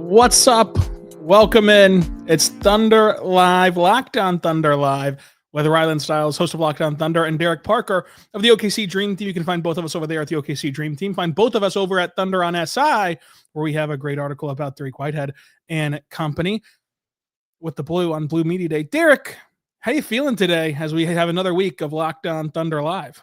What's up? Welcome in. It's Thunder Live, Lockdown Thunder Live, with Rylan Stiles, host of Lockdown Thunder, and Derek Parker of the OKC Dream Team. You can find both of us over there at the OKC Dream Team. Find both of us over at Thunder on SI, where we have a great article about Derek Whitehead and company with the Blue on Blue Media Day. Derek, how you feeling today as we have another week of Lockdown Thunder Live?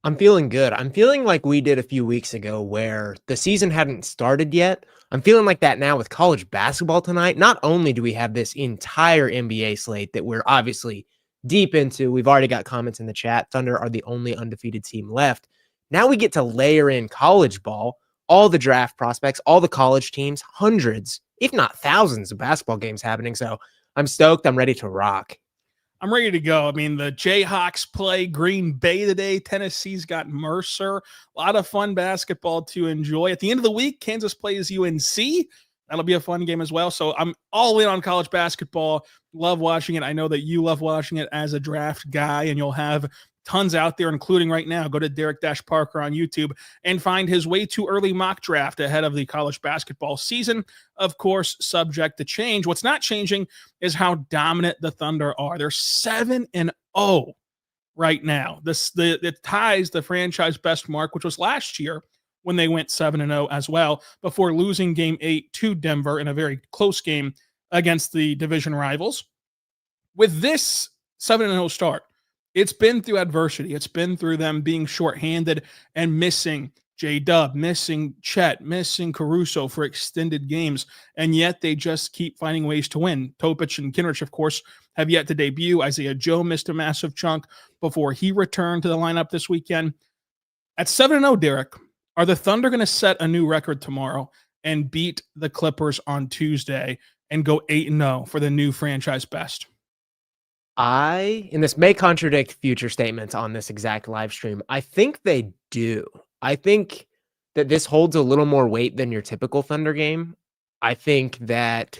I'm feeling good. I'm feeling like we did a few weeks ago where the season hadn't started yet. I'm feeling like that now with college basketball tonight. Not only do we have this entire NBA slate that we're obviously deep into, we've already got comments in the chat. Thunder are the only undefeated team left. Now we get to layer in college ball, all the draft prospects, all the college teams, hundreds, if not thousands of basketball games happening. So I'm stoked. I'm ready to rock. I'm ready to go. I mean, the Jayhawks play Green Bay today. Tennessee's got Mercer. A lot of fun basketball to enjoy. At the end of the week, Kansas plays UNC. That'll be a fun game as well. So I'm all in on college basketball. Love watching it. I know that you love watching it as a draft guy, and you'll have tons out there, including right now. Go to Derek-Parker on YouTube and find his way too early mock draft ahead of the college basketball season. Of course, subject to change. What's not changing is how dominant the Thunder are. They're 7-0 right now. It ties the franchise best mark, which was last year when they went 7-0 as well, before losing Game 8 to Denver in a very close game against the division rivals. With this 7-0 start, it's been through adversity. It's been through them being shorthanded and missing J-Dub, missing Chet, missing Caruso for extended games, and yet they just keep finding ways to win. Topic and Kinrich, of course, have yet to debut. Isaiah Joe missed a massive chunk before he returned to the lineup this weekend. At 7-0, Derek, are the Thunder going to set a new record tomorrow and beat the Clippers on Tuesday and go 8-0 for the new franchise best? And this may contradict future statements on this exact live stream, I think they do. I think that this holds a little more weight than your typical Thunder game. I think that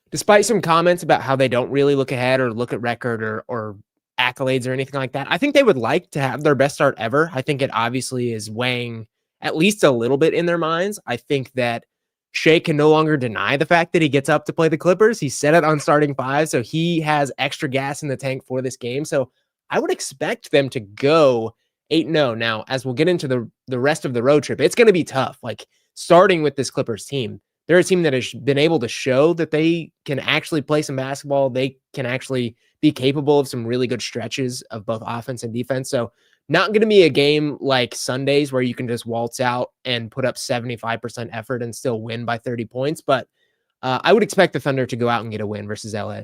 despite some comments about how they don't really look ahead or look at record or accolades or anything like that, I think they would like to have their best start ever. I think it obviously is weighing at least a little bit in their minds. I think that Shea can no longer deny the fact that he gets up to play the Clippers. He said it on starting five, so he has extra gas in the tank for this game. So I would expect them to go 8-0. Now, as we'll get into the rest of the road trip, it's going to be tough. Like, starting with this Clippers team, they're a team that has been able to show that they can actually play some basketball. They can actually be capable of some really good stretches of both offense and defense. So not going to be a game like Sundays where you can just waltz out and put up 75% effort and still win by 30 points. But I would expect the Thunder to go out and get a win versus LA.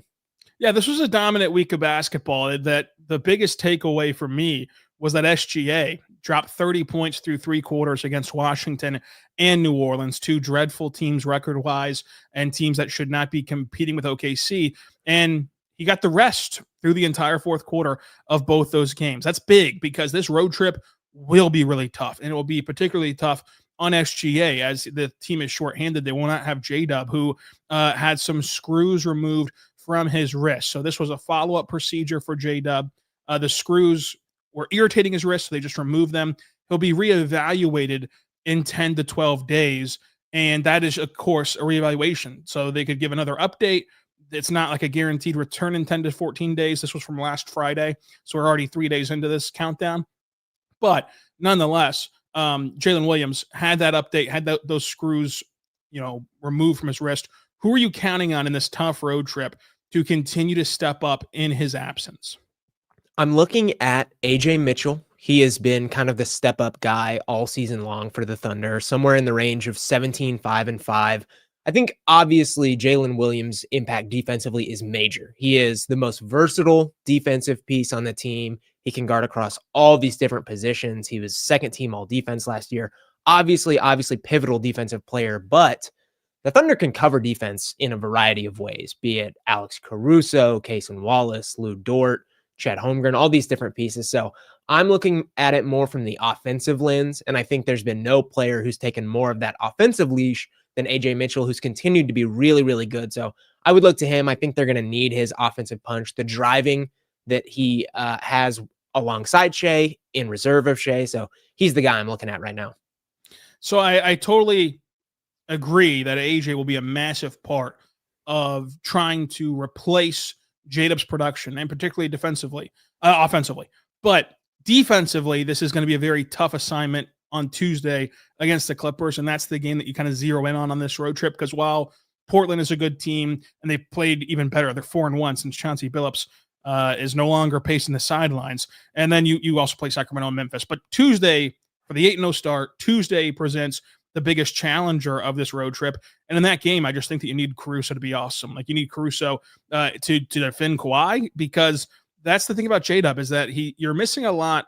Yeah, this was a dominant week of basketball. That the biggest takeaway for me was that SGA dropped 30 points through three quarters against Washington and New Orleans, two dreadful teams record-wise and teams that should not be competing with OKC. And he got the rest through the entire fourth quarter of both those games. That's big because this road trip will be really tough, and it will be particularly tough on SGA as the team is shorthanded. They will not have J-Dub, who had some screws removed from his wrist. So this was a follow-up procedure for J-Dub. The screws were irritating his wrist, so they just removed them. He'll be reevaluated in 10 to 12 days, and that is, of course, a reevaluation. So they could give another update. It's not like a guaranteed return in 10 to 14 days. This was from last Friday, so we're already 3 days into this countdown. But nonetheless, Jalen Williams had that update, had those screws, removed from his wrist. Who are you counting on in this tough road trip to continue to step up in his absence? I'm looking at AJ Mitchell. He has been kind of the step-up guy all season long for the Thunder, somewhere in the range of 17, 5, and 5. I think obviously Jalen Williams' impact defensively is major. He is the most versatile defensive piece on the team. He can guard across all these different positions. He was second team all defense last year. Obviously pivotal defensive player, but the Thunder can cover defense in a variety of ways, be it Alex Caruso, Cason Wallace, Lou Dort, Chet Holmgren, all these different pieces. So I'm looking at it more from the offensive lens, and I think there's been no player who's taken more of that offensive leash than AJ Mitchell, who's continued to be really, really good. So I would look to him. I think they're going to need his offensive punch, the driving that he has alongside Shea, in reserve of Shea. So he's the guy I'm looking at right now. So I totally agree that AJ will be a massive part of trying to replace J-Dub's production, and particularly offensively. But defensively, this is going to be a very tough assignment on Tuesday against the Clippers, and that's the game that you kind of zero in on this road trip, because while Portland is a good team and they've played even better, they're 4-1 since Chauncey Billups is no longer pacing the sidelines. And then you also play Sacramento and Memphis. But Tuesday, for the 8-0 start, Tuesday presents the biggest challenger of this road trip. And in that game, I just think that you need Caruso to be awesome. Like, you need Caruso to defend Kawhi, because that's the thing about J-Dub, is that you're missing a lot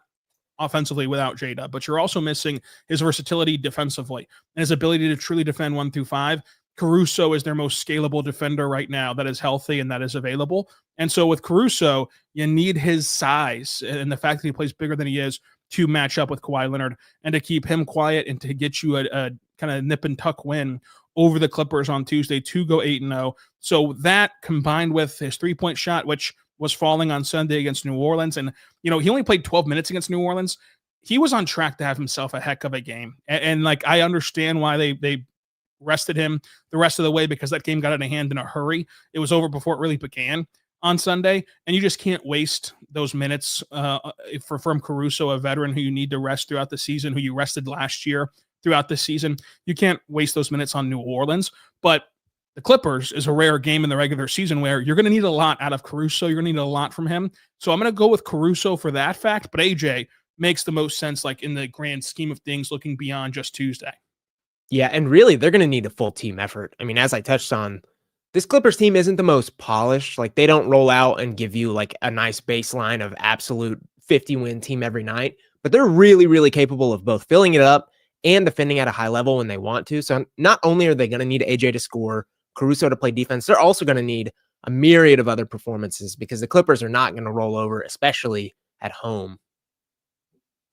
offensively without J-Dub, but you're also missing his versatility defensively and his ability to truly defend 1 through 5. Caruso is their most scalable defender right now that is healthy and that is available. And so with Caruso, you need his size and the fact that he plays bigger than he is to match up with Kawhi Leonard and to keep him quiet and to get you a kind of nip and tuck win over the Clippers on Tuesday to go 8-0. So that, combined with his 3-point shot, which was falling on Sunday against New Orleans, and he only played 12 minutes against New Orleans. He was on track to have himself a heck of a game. And like, I understand why they rested him the rest of the way, because that game got out of hand in a hurry. It was over before it really began on Sunday, and you just can't waste those minutes from Caruso, a veteran who you need to rest throughout the season, who you rested last year throughout the season. You can't waste those minutes on New Orleans. But the Clippers is a rare game in the regular season where you're going to need a lot out of Caruso. You're going to need a lot from him. So I'm going to go with Caruso for that fact, but AJ makes the most sense, like, in the grand scheme of things, looking beyond just Tuesday. Yeah, and really, they're going to need a full team effort. I mean, as I touched on, this Clippers team isn't the most polished. Like, they don't roll out and give you like a nice baseline of absolute 50-win team every night, but they're really, really capable of both filling it up and defending at a high level when they want to. So not only are they going to need AJ to score, Caruso to play defense, they're also going to need a myriad of other performances, because the Clippers are not going to roll over, especially at home.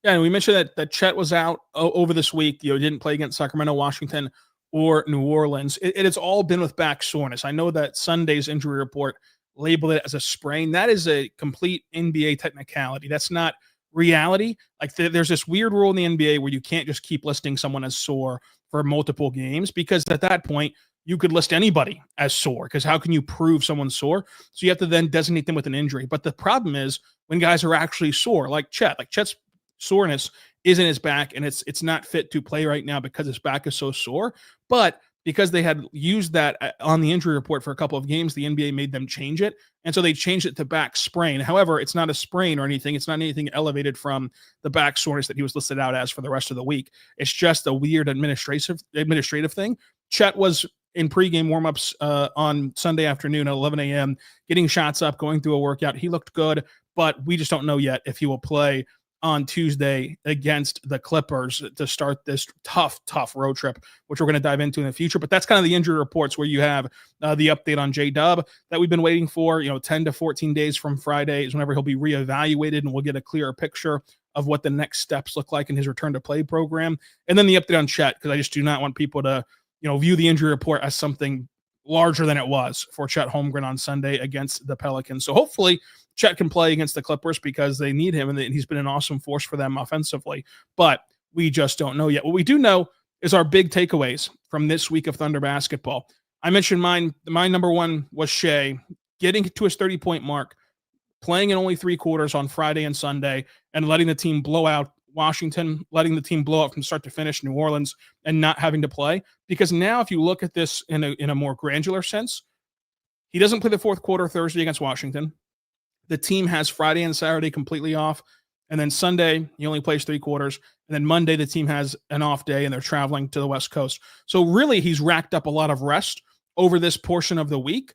Yeah, and we mentioned that Chet was out over this week. Didn't play against Sacramento, Washington, or New Orleans. It has all been with back soreness. I know that Sunday's injury report labeled it as a sprain. That is a complete NBA technicality. That's not reality. Like, there's this weird rule in the NBA where you can't just keep listing someone as sore for multiple games, because at that point you could list anybody as sore, because how can you prove someone's sore? So you have to then designate them with an injury. But the problem is when guys are actually sore, like Chet's soreness is in his back, and it's not fit to play right now because his back is so sore. But because they had used that on the injury report for a couple of games, the NBA made them change it. And so they changed it to back sprain. However, it's not a sprain or anything. It's not anything elevated from the back soreness that he was listed out as for the rest of the week. It's just a weird administrative thing. Chet was in pregame warmups on Sunday afternoon at 11 a.m., getting shots up, going through a workout. He looked good, but we just don't know yet if he will play on Tuesday against the Clippers to start this tough road trip, which we're going to dive into in the future. But that's kind of the injury reports, where you have the update on J-Dub that we've been waiting for. 10 to 14 days from Friday is whenever he'll be reevaluated, and we'll get a clearer picture of what the next steps look like in his return to play program. And then the update on Chet, because I just do not want people to view the injury report as something larger than it was for Chet Holmgren on Sunday against the Pelicans. So hopefully Chet can play against the Clippers, because they need him, and he's been an awesome force for them offensively. But we just don't know yet. What we do know is our big takeaways from this week of Thunder basketball. I mentioned mine. My number one was Shea getting to his 30-point mark, playing in only 3 quarters on Friday and Sunday, and letting the team blow out Washington, letting the team blow out from start to finish New Orleans, and not having to play. Because now, if you look at this in a more granular sense, he doesn't play the fourth quarter Thursday against Washington. The team has Friday and Saturday completely off. And then Sunday, he only plays 3 quarters. And then Monday, the team has an off day, and they're traveling to the West Coast. So really, he's racked up a lot of rest over this portion of the week,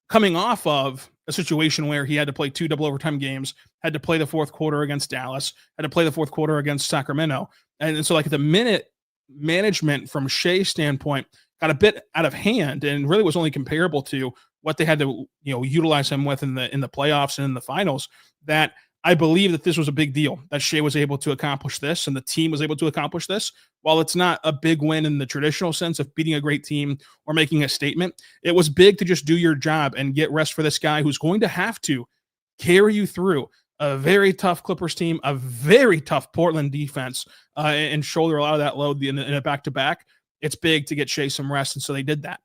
coming off of a situation where he had to play 2 double overtime games, had to play the fourth quarter against Dallas, had to play the fourth quarter against Sacramento. And so, like, the minute management from Shea's standpoint got a bit out of hand, and really was only comparable to what they had to utilize him with in the playoffs and in the finals, that I believe that this was a big deal, that Shea was able to accomplish this and the team was able to accomplish this. While it's not a big win in the traditional sense of beating a great team or making a statement, it was big to just do your job and get rest for this guy who's going to have to carry you through a very tough Clippers team, a very tough Portland defense, and shoulder a lot of that load in a back-to-back. it's big to get Shea some rest, and so they did that.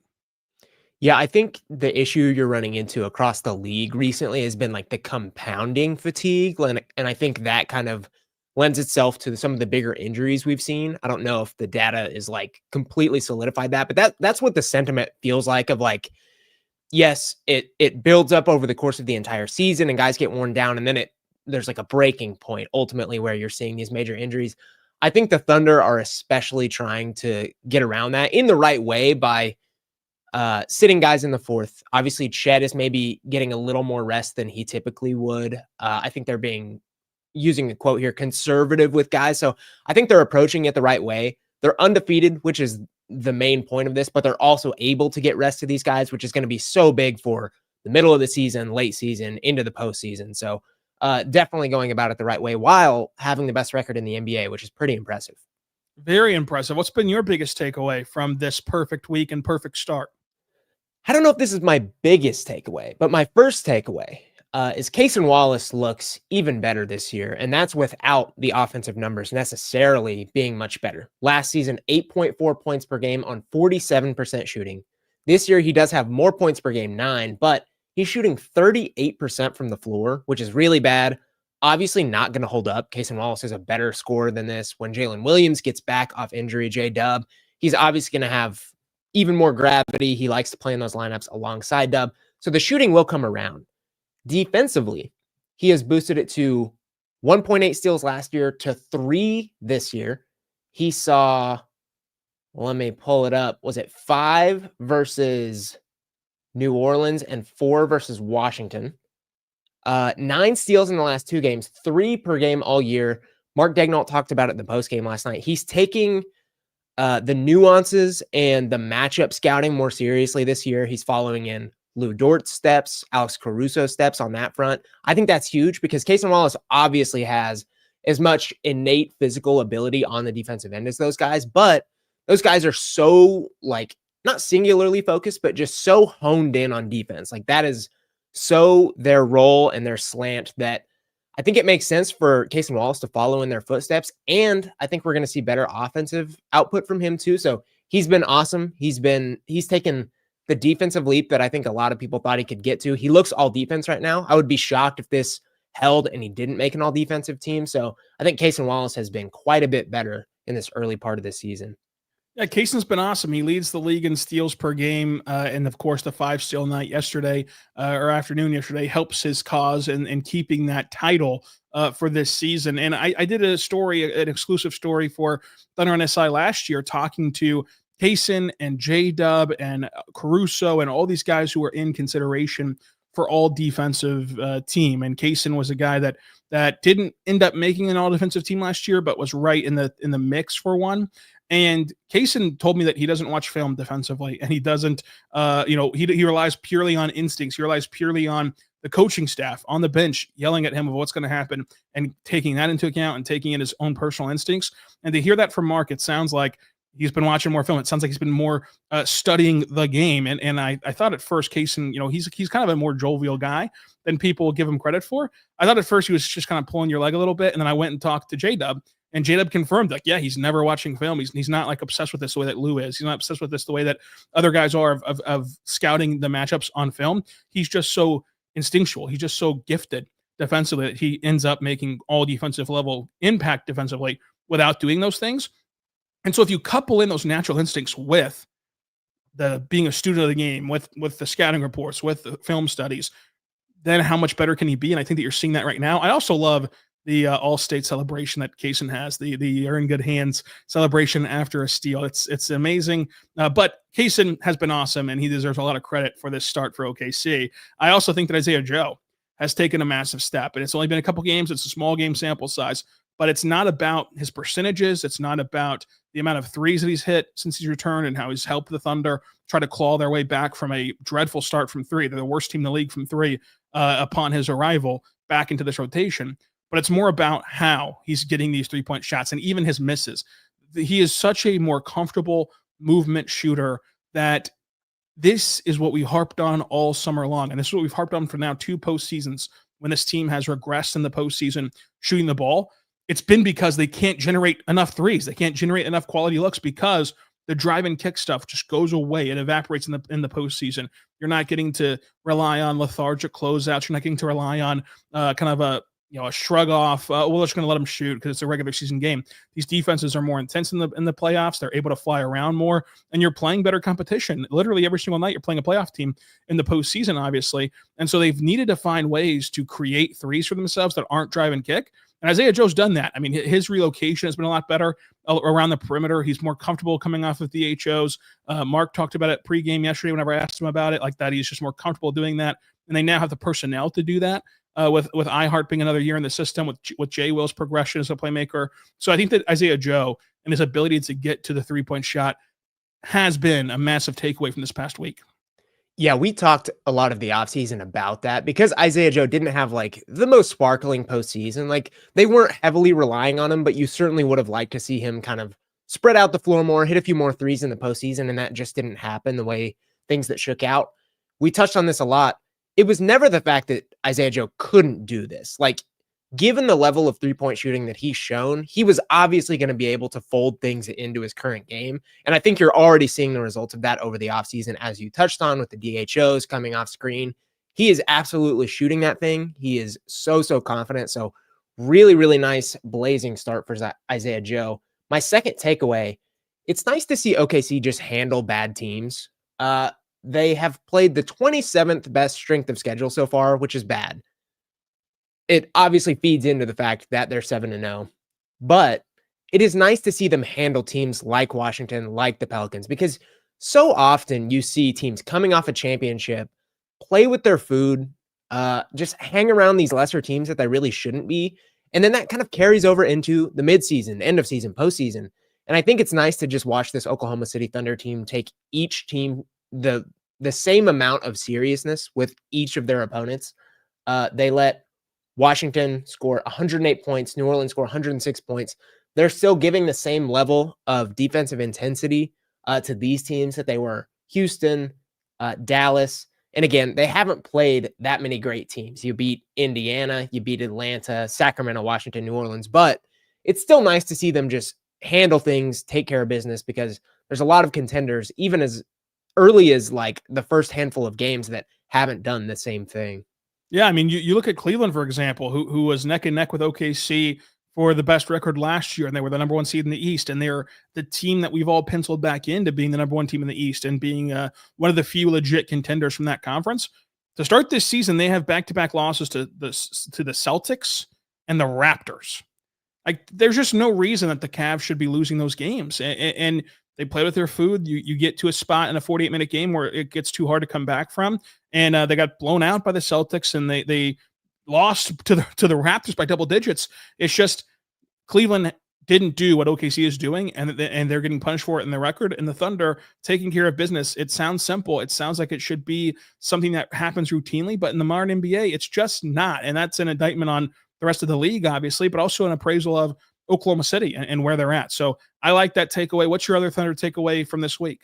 Yeah, I think the issue you're running into across the league recently has been like the compounding fatigue. And I think that kind of lends itself to some of the bigger injuries we've seen. I don't know if the data is like completely solidified that, but that's what the sentiment feels like of like, yes, it builds up over the course of the entire season and guys get worn down. And then there's like a breaking point ultimately where you're seeing these major injuries. I think the Thunder are especially trying to get around that in the right way by sitting guys in the fourth. Obviously, Chet is maybe getting a little more rest than he typically would. I think they're using a quote here, conservative with guys. So I think they're approaching it the right way. They're undefeated, which is the main point of this, but they're also able to get rest to these guys, which is going to be so big for the middle of the season, late season, into the postseason. So definitely going about it the right way while having the best record in the NBA, which is pretty impressive. Very impressive. What's been your biggest takeaway from this perfect week and perfect start? I don't know if this is my biggest takeaway, but my first takeaway is Cason Wallace looks even better this year, and that's without the offensive numbers necessarily being much better. Last season, 8.4 points per game on 47% shooting. This year, he does have more points per game, 9, but he's shooting 38% from the floor, which is really bad. Obviously not going to hold up. Cason Wallace is a better scorer than this. When Jalen Williams gets back off injury, J-Dub, he's obviously going to have even more gravity. He likes to play in those lineups alongside Dub. So the shooting will come around. Defensively, he has boosted it to 1.8 steals last year to 3 this year. He saw, let me pull it up. Was it 5 versus New Orleans and 4 versus Washington? 9 steals in the last 2 games, 3 per game all year. Mark Daigneault talked about it in the postgame last night. He's taking the nuances and the matchup scouting more seriously this year. He's following in Lou Dort's steps, Alex Caruso's steps on that front. I think that's huge because Cason Wallace obviously has as much innate physical ability on the defensive end as those guys, but those guys are so like not singularly focused, but just so honed in on defense. Like that is so their role and their slant that I think it makes sense for Cason Wallace to follow in their footsteps. And I think we're going to see better offensive output from him too. So he's been awesome. He's taken the defensive leap that I think a lot of people thought he could get to. He looks all defense right now. I would be shocked if this held and he didn't make an all defensive team. So I think Cason Wallace has been quite a bit better in this early part of the season. Yeah, Cason's been awesome. He leads the league in steals per game. And of course, the 5-steal night yesterday or afternoon yesterday helps his cause in keeping that title for this season. And I did a story, an exclusive story for Thunder on SI last year, talking to Cason and J-Dub and Caruso and all these guys who were in consideration for all defensive team. And Cason was a guy that didn't end up making an all defensive team last year, but was right in the mix for one. And Cason told me that he doesn't watch film defensively, and he doesn't, he relies purely on instincts. He relies purely on the coaching staff on the bench yelling at him of what's going to happen and taking that into account and taking in his own personal instincts. And to hear that from Mark, it sounds like he's been watching more film. It sounds like he's been more studying the game. And I thought at first Cason, he's kind of a more jovial guy than people give him credit for. I thought at first he was just kind of pulling your leg a little bit. And then I went and talked to J-Dub, and J-Dub confirmed, like, yeah, he's never watching film. He's not like obsessed with this the way that Lou is. He's not obsessed with this the way that other guys are of scouting the matchups on film. He's just so instinctual. He's just so gifted defensively that he ends up making all defensive level impact defensively without doing those things. And so if you couple in those natural instincts with the being a student of the game, with the scouting reports, with the film studies, then how much better can he be? And I think that you're seeing that right now. I also love the all-state celebration that Cason has, the you're in good hands celebration after a steal. It's amazing. But Cason has been awesome, and he deserves a lot of credit for this start for OKC. I also think that Isaiah Joe has taken a massive step, and it's only been a couple games. It's a small game sample size, but it's not about his percentages. It's not about the amount of threes that he's hit since he's returned and how he's helped the Thunder try to claw their way back from a dreadful start from 3. They're the worst team in the league from 3 upon his arrival back into this rotation. But it's more about how he's getting these 3-point shots and even his misses. He is such a more comfortable movement shooter that this is what we harped on all summer long. And this is what we've harped on for now 2 postseasons when this team has regressed in the postseason shooting the ball. It's been because they can't generate enough threes. They can't generate enough quality looks because the drive and kick stuff just goes away. It evaporates in the postseason. You're not getting to rely on lethargic closeouts. You're not getting to rely on kind of a shrug off. We're just going to let them shoot because it's a regular season game. These defenses are more intense in the playoffs. They're able to fly around more, and you're playing better competition. Literally every single night, you're playing a playoff team in the postseason, obviously. And so they've needed to find ways to create threes for themselves that aren't drive and kick. And Isaiah Joe's done that. I mean, his relocation has been a lot better around the perimeter. He's more comfortable coming off of the HOs. Mark talked about it pregame yesterday whenever I asked him about it, like that. He's just more comfortable doing that. And they now have the personnel to do that. With iHeart being another year in the system, with Jay Will's progression as a playmaker. So I think that Isaiah Joe and his ability to get to the three-point shot has been a massive takeaway from this past week. Yeah, we talked a lot of the offseason about that because Isaiah Joe didn't have like the most sparkling postseason. Like they weren't heavily relying on him, but you certainly would have liked to see him kind of spread out the floor more, hit a few more threes in the postseason, and that just didn't happen the way things that shook out. We touched on this a lot. It was never the fact that Isaiah Joe couldn't do this. Like, given the level of three-point shooting that he's shown, he was obviously going to be able to fold things into his current game. And I think you're already seeing the results of that over the offseason, as you touched on with the DHOs coming off screen. He is absolutely shooting that thing. He is so confident. So really, really nice blazing start for Isaiah Joe. My second takeaway, it's nice to see OKC just handle bad teams. They have played the 27th best strength of schedule so far, which is bad. It obviously feeds into the fact that they're 7-0, but it is nice to see them handle teams like Washington, like the Pelicans, because so often you see teams coming off a championship, play with their food, just hang around these lesser teams that they really shouldn't be. And then that kind of carries over into the midseason, end of season, postseason. And I think it's nice to just watch this Oklahoma City Thunder team take each team the same amount of seriousness with each of their opponents. They let Washington score 108 points, New Orleans score 106 points. They're still giving the same level of defensive intensity to these teams that they were Houston, Dallas. And again, they haven't played that many great teams. You beat Indiana, you beat Atlanta, Sacramento, Washington, New Orleans, but it's still nice to see them just handle things, take care of business, because there's a lot of contenders, even as early as like the first handful of games, that haven't done the same thing. Yeah, I mean, you look at Cleveland, for example, who was neck and neck with OKC for the best record last year, and they were the number one seed in the East, and they're the team that we've all penciled back into being the number one team in the East and being one of the few legit contenders from that conference. To start this season, they have back-to-back losses to the Celtics and the Raptors. Like, there's just no reason that the Cavs should be losing those games, and they play with their food. You get to a spot in a 48-minute game where it gets too hard to come back from, and they got blown out by the Celtics, and they lost to the Raptors by double digits. It's just Cleveland didn't do what OKC is doing, and they're getting punished for it in the record. And the Thunder taking care of business. It sounds simple. It sounds like it should be something that happens routinely, but in the modern NBA, it's just not. And that's an indictment on the rest of the league, obviously, but also an appraisal of Oklahoma City and where they're at. So I like that takeaway. What's your other Thunder takeaway from this week?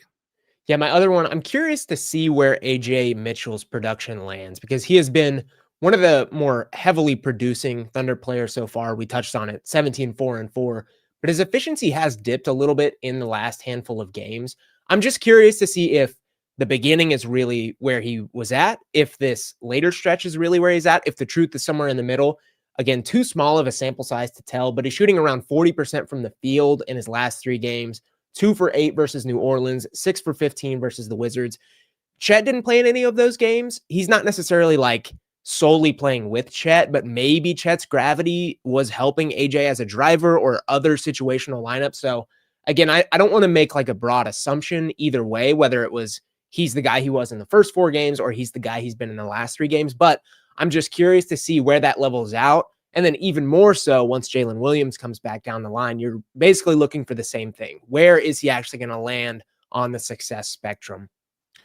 Yeah, my other one, I'm curious to see where AJ Mitchell's production lands, because he has been one of the more heavily producing Thunder players so far. We touched on it, 17-4-4, but his efficiency has dipped a little bit in the last handful of games. I'm just curious to see if the beginning is really where he was at, if this later stretch is really where he's at, if the truth is somewhere in the middle. Again, too small of a sample size to tell, but he's shooting around 40% from the field in his last 3 games, 2 for 8 versus New Orleans, 6 for 15 versus the Wizards. Chet didn't play in any of those games. He's not necessarily like solely playing with Chet, but maybe Chet's gravity was helping AJ as a driver or other situational lineups. So again, I don't want to make like a broad assumption either way, whether it was he's the guy he was in the first 4 games or he's the guy he's been in the last 3 games, but I'm just curious to see where that levels out. And then even more so, once Jalen Williams comes back down the line, you're basically looking for the same thing. Where is he actually going to land on the success spectrum?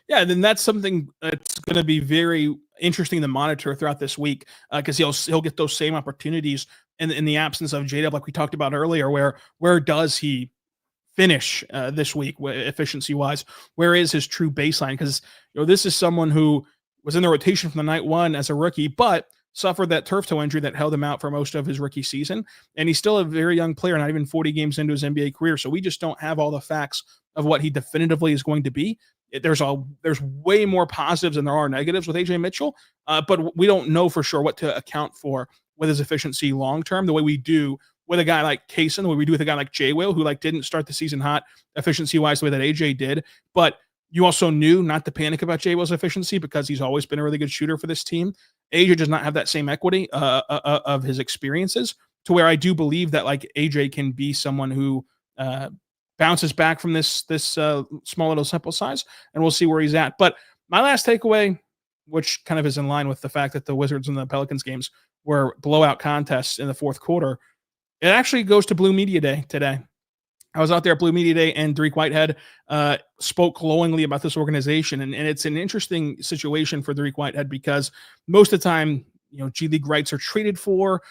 Yeah, then that's something that's going to be very interesting to monitor throughout this week, because he'll get those same opportunities in the absence of J-Dub, like we talked about earlier. Where does he finish this week efficiency-wise? Where is his true baseline? Because this is someone who was in the rotation from the night one as a rookie, but suffered that turf toe injury that held him out for most of his rookie season. And he's still a very young player, not even 40 games into his NBA career. So we just don't have all the facts of what he definitively is going to be. There's way more positives than there are negatives with AJ Mitchell, but we don't know for sure what to account for with his efficiency long term, the way we do with a guy like Kaysen, the way we do with a guy like Jay Will, who didn't start the season hot efficiency wise the way that AJ did. But you also knew not to panic about Jay Will's efficiency because he's always been a really good shooter for this team. AJ does not have that same equity of his experiences, to where I do believe that AJ can be someone who bounces back from this small little sample size, and we'll see where he's at. But my last takeaway, which kind of is in line with the fact that the Wizards and the Pelicans games were blowout contests in the fourth quarter, it actually goes to Blue Media Day today. I was out there at Blue Media Day, and Dariq Whitehead spoke glowingly about this organization. And it's an interesting situation for Dariq Whitehead because most of the time, G League rights are traded for.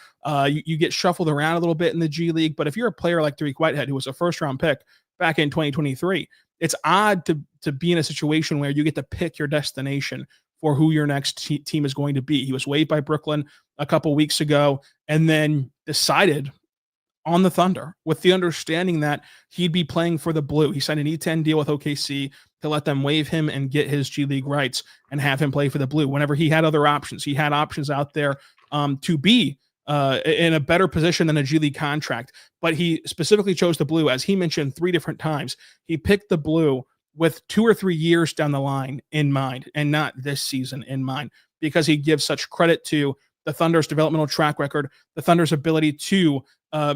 You get shuffled around a little bit in the G League. But if you're a player like Dariq Whitehead, who was a first-round pick back in 2023, it's odd to be in a situation where you get to pick your destination for who your next team is going to be. He was waived by Brooklyn a couple weeks ago and then decided on the Thunder with the understanding that he'd be playing for the Blue. He signed an E10 deal with OKC to let them waive him and get his G League rights and have him play for the Blue. Whenever he had other options, he had options out there to be in a better position than a G League contract. But he specifically chose the Blue, as he mentioned 3 different times. He picked the Blue with 2 or 3 years down the line in mind, and not this season in mind, because he gives such credit to the Thunder's developmental track record, the Thunder's ability to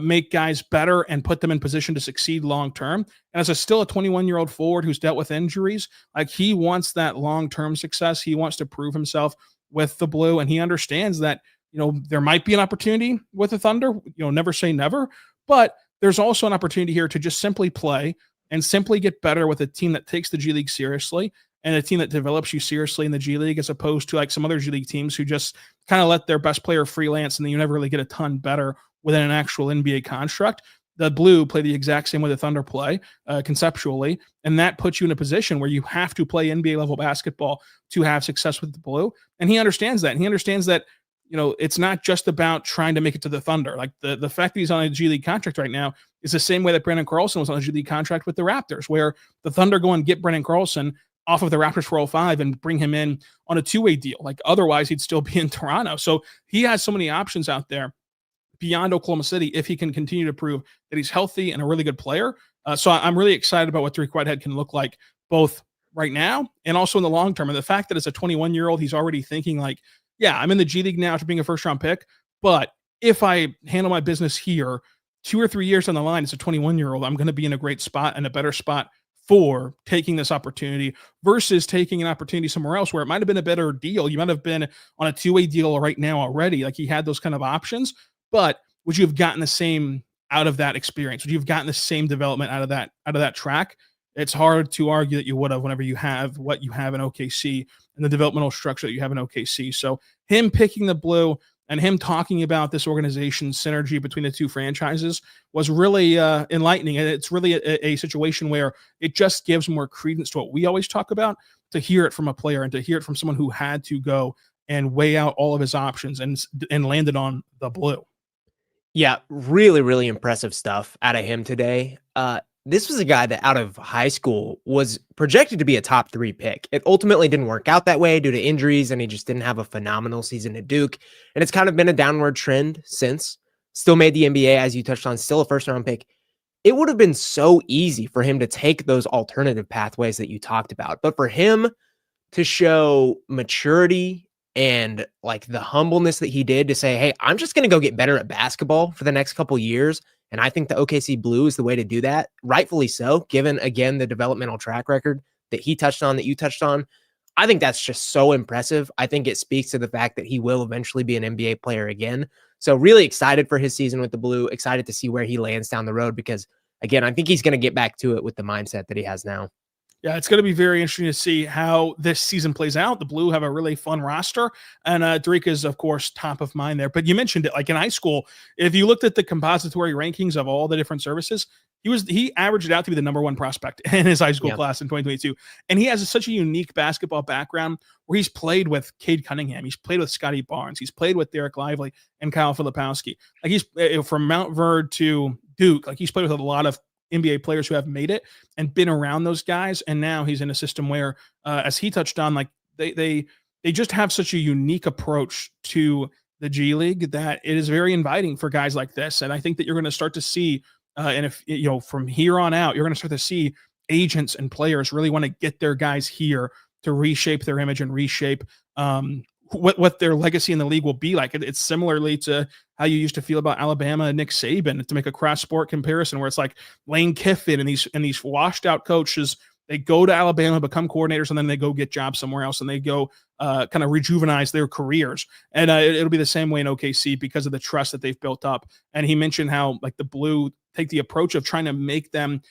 make guys better and put them in position to succeed long-term. And as still a 21-year-old forward who's dealt with injuries, he wants that long-term success. He wants to prove himself with the Blue, and he understands that, there might be an opportunity with the Thunder, never say never, but there's also an opportunity here to just simply play and simply get better with a team that takes the G League seriously and a team that develops you seriously in the G League, as opposed to some other G League teams who just kind of let their best player freelance and then you never really get a ton better within an actual NBA construct. The Blue play the exact same way the Thunder play conceptually, and that puts you in a position where you have to play NBA level basketball to have success with the Blue. And he understands that. And he understands that, it's not just about trying to make it to the Thunder. The fact that he's on a G League contract right now is the same way that Brandon Carlson was on a G League contract with the Raptors, where the Thunder go and get Brandon Carlson off of the Raptors for 05 and bring him in on a 2-way deal. Otherwise he'd still be in Toronto. So he has so many options out there beyond Oklahoma City if he can continue to prove that he's healthy and a really good player. So I'm really excited about what Dariq Whitehead can look like, both right now and also in the long term. And the fact that as a 21-year-old, he's already thinking yeah, I'm in the G League now after being a first-round pick, but if I handle my business here 2 or 3 years down the line as a 21-year-old, I'm going to be in a great spot and a better spot for taking this opportunity versus taking an opportunity somewhere else where it might have been a better deal. You might have been on a 2-way deal right now already. He had those kind of options, but would you have gotten the same out of that experience? Would you have gotten the same development out of that track? It's hard to argue that you would have whenever you have what you have in OKC and the developmental structure that you have in OKC. So him picking the Blue and him talking about this organization's synergy between the two franchises was really enlightening. And it's really a situation where it just gives more credence to what we always talk about, to hear it from a player and to hear it from someone who had to go and weigh out all of his options and landed on the Blue. Yeah, really, really impressive stuff out of him today. This was a guy that out of high school was projected to be a top 3 pick. It ultimately didn't work out that way due to injuries, and he just didn't have a phenomenal season at Duke. And it's kind of been a downward trend since. Still made the NBA, as you touched on, still a first-round pick. It would have been so easy for him to take those alternative pathways that you talked about. But for him to show maturity and the humbleness that he did to say, hey, I'm just going to go get better at basketball for the next couple years. And I think the OKC Blue is the way to do that. Rightfully so, given, again, the developmental track record that he touched on, that you touched on. I think that's just so impressive. I think it speaks to the fact that he will eventually be an NBA player again. So really excited for his season with the Blue, excited to see where he lands down the road because, again, I think he's going to get back to it with the mindset that he has now. Yeah, it's going to be very interesting to see how this season plays out. The Blue have a really fun roster, and Dariq is, of course, top of mind there. But you mentioned it, in high school, if you looked at the compository rankings of all the different services, he averaged it out to be the number 1 prospect in his high school Yeah. class in 2022. And he has such a unique basketball background where he's played with Cade Cunningham. He's played with Scotty Barnes. He's played with Derek Lively and Kyle Filipowski. Like he's from Mount Verde to Duke. Like he's played with a lot of NBA players who have made it and been around those guys. And now he's in a system where, as he touched on, like they just have such a unique approach to the G League that it is very inviting for guys like this. And I think that you're going to start to see, and if from here on out, you're going to start to see agents and players really want to get their guys here to reshape their image and reshape what their legacy in the league will be like. It's similarly to how you used to feel about Alabama and Nick Saban, to make a cross sport comparison, where it's like Lane Kiffin and these washed out coaches, they go to Alabama, become coordinators, and then they go get jobs somewhere else, and they go kind of rejuvenize their careers. And it'll be the same way in OKC because of the trust that they've built up. And he mentioned how like the Blue take the approach of trying to make them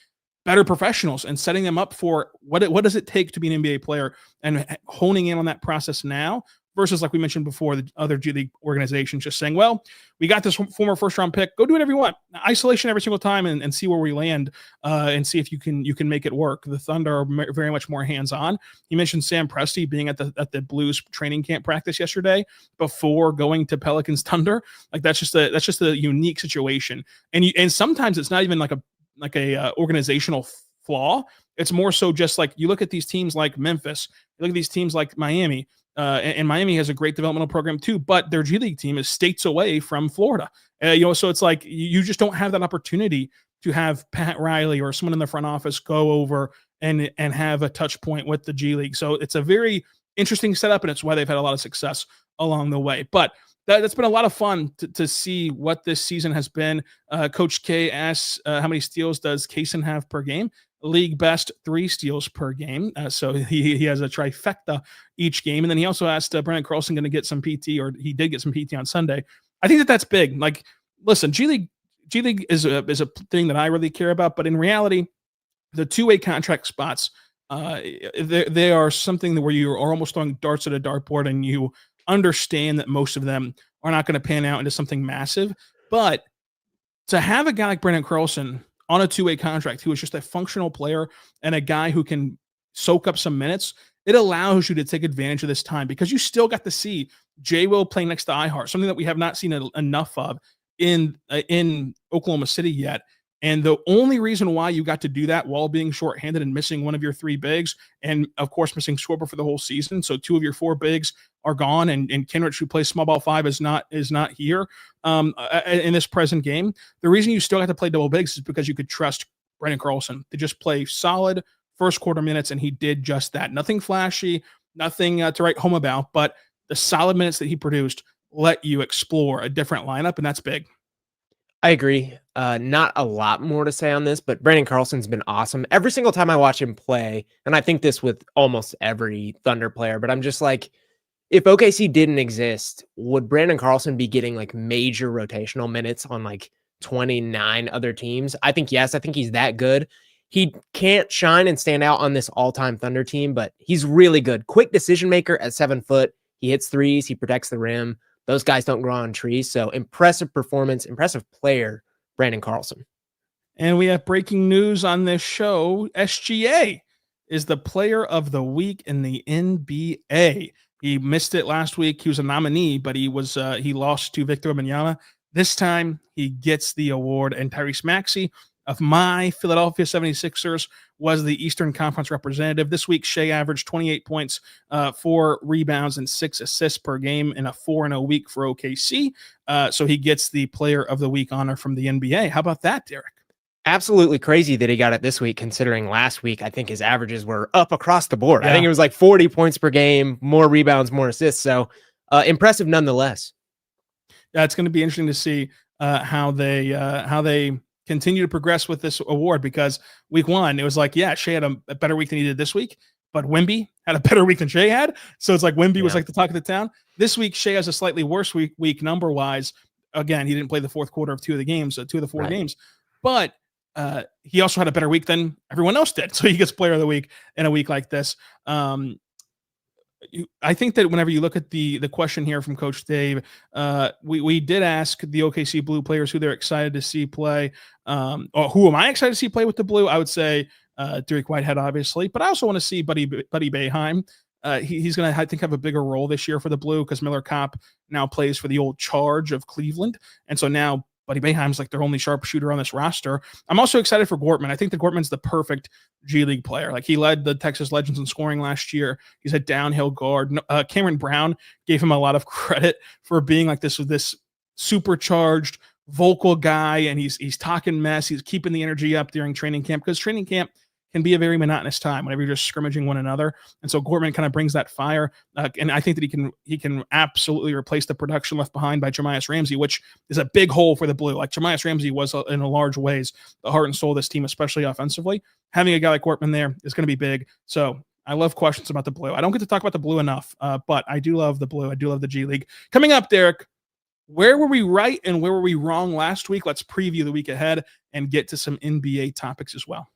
better professionals and setting them up for what does it take to be an NBA player, and honing in on that process now, versus, like we mentioned before, the other G League organizations just saying, well, we got this former first-round pick. Go do whatever you want. Isolation every single time and see where we land and see if you can make it work. The Thunder are very much more hands-on. You mentioned Sam Presti being at the Blues training camp practice yesterday before going to Pelicans Thunder. Like that's just a unique situation. And sometimes it's not even like a organizational flaw. It's more so just like you look at these teams like Memphis, you look at these teams like Miami, and Miami has a great developmental program too, but their G League team is states away from Florida. So it's like you just don't have that opportunity to have Pat Riley or someone in the front office go over and have a touch point with the G League. So it's a very interesting setup, and it's why they've had a lot of success along the way. But that's been a lot of fun to see what this season has been. Coach K asks, how many steals does Kaysen have per game? League best 3 steals per game. So he has a trifecta each game. And then he also asked, Brandon Carlson going to get some PT, or he did get some PT on Sunday. I think that's big. Like, listen, G League is a thing that I really care about, but in reality, the 2-way contract spots, they are something where you are almost throwing darts at a dartboard, and you understand that most of them are not going to pan out into something massive. But to have a guy like Brandon Carlson on a 2-way contract, who is just a functional player and a guy who can soak up some minutes, it allows you to take advantage of this time, because you still got to see J. Will playing next to iHeart, something that we have not seen enough of in Oklahoma City yet. And the only reason why you got to do that while being shorthanded and missing one of your 3 bigs, and of course missing Schwarber for the whole season, so 2 of your 4 bigs are gone, and Kenrich, who plays small ball 5, is not here in this present game. The reason you still have to play double bigs is because you could trust Brandon Carlson to just play solid first quarter minutes, and he did just that. Nothing flashy, nothing to write home about, but the solid minutes that he produced let you explore a different lineup, and that's big. I agree. Not a lot more to say on this, but Brandon Carlson's been awesome. Every single time I watch him play, and I think this with almost every Thunder player, but I'm just like, if OKC didn't exist, would Brandon Carlson be getting like major rotational minutes on like 29 other teams? I think yes. I think he's that good. He can't shine and stand out on this all-time Thunder team, but he's really good. Quick decision maker at 7 foot. He hits threes. He protects the rim. Those guys don't grow on trees. So impressive performance, impressive player, Brandon Carlson. And we have breaking news on this show. SGA is the player of the week in the NBA. He missed it last week. He was a nominee, but he lost to Victor Wembanyama. This time he gets the award, and Tyrese Maxey of my Philadelphia 76ers was the Eastern Conference representative. This week, Shea averaged 28 points, 4 rebounds, and 6 assists per game in a 4-0 week for OKC. So he gets the player of the week honor from the NBA. How about that, Derek? Absolutely crazy that he got it this week, considering last week, I think his averages were up across the board. Yeah. I think it was like 40 points per game, more rebounds, more assists. So impressive nonetheless. Yeah, it's going to be interesting to see how they continue to progress with this award, because week 1, it was like, yeah, Shea had a better week than he did this week, but Wemby had a better week than Shea had. So it's like Wemby was like the talk of the town. This week, Shea has a slightly worse week number-wise. Again, he didn't play the fourth quarter of 2 of the games, 2 of the 4 games. But he also had a better week than everyone else did. So he gets player of the week in a week like this. I think that whenever you look at the question here from Coach Dave, we did ask the OKC Blue players who they're excited to see play. Or who am I excited to see play with the Blue? I would say Derek Whitehead, obviously, but I also want to see Buddy Boeheim. He's going to, I think, have a bigger role this year for the Blue because Miller Kopp now plays for the old Charge of Cleveland, and so now Buddy Boeheim's like their only sharpshooter on this roster. I'm also excited for Gortman. I think that Gortman's the perfect G League player. Like he led the Texas Legends in scoring last year. He's a downhill guard. Cameron Brown gave him a lot of credit for being like this supercharged, vocal guy, and he's talking mess. He's keeping the energy up during training camp because training camp can be a very monotonous time whenever you're just scrimmaging one another. And so Gortman kind of brings that fire. And I think that he can absolutely replace the production left behind by Jermias Ramsey, which is a big hole for the Blue. Like Jermias Ramsey was in a large ways the heart and soul of this team, especially offensively. Having a guy like Gortman there is going to be big. So I love questions about the Blue. I don't get to talk about the Blue enough, but I do love the Blue. I do love the G League. Coming up, Derek, where were we right and where were we wrong last week? Let's preview the week ahead and get to some NBA topics as well.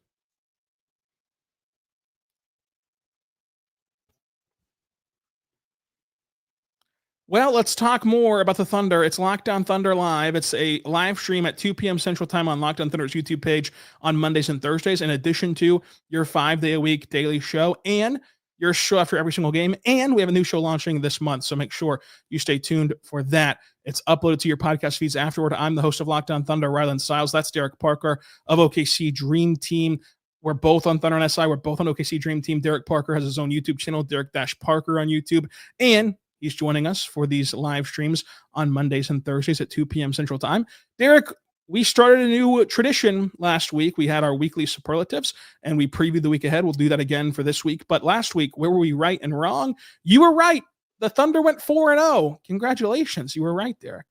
Well, let's talk more about the Thunder. It's Locked On Thunder Live. It's a live stream at 2 p.m. Central Time on Locked On Thunder's YouTube page on Mondays and Thursdays, in addition to your 5-day-a-week daily show and your show after every single game. And we have a new show launching this month, so make sure you stay tuned for that. It's uploaded to your podcast feeds afterward. I'm the host of Locked On Thunder, Rylan Stiles. That's Derek Parker of OKC Dream Team. We're both on Thunder and SI. We're both on OKC Dream Team. Derek Parker has his own YouTube channel, Derek-Parker on YouTube. And he's joining us for these live streams on Mondays and Thursdays at 2 p.m. Central Time. Derek, we started a new tradition last week. We had our weekly superlatives, and we previewed the week ahead. We'll do that again for this week. But last week, where were we right and wrong? You were right. The Thunder went 4-0. Congratulations. You were right, Derek.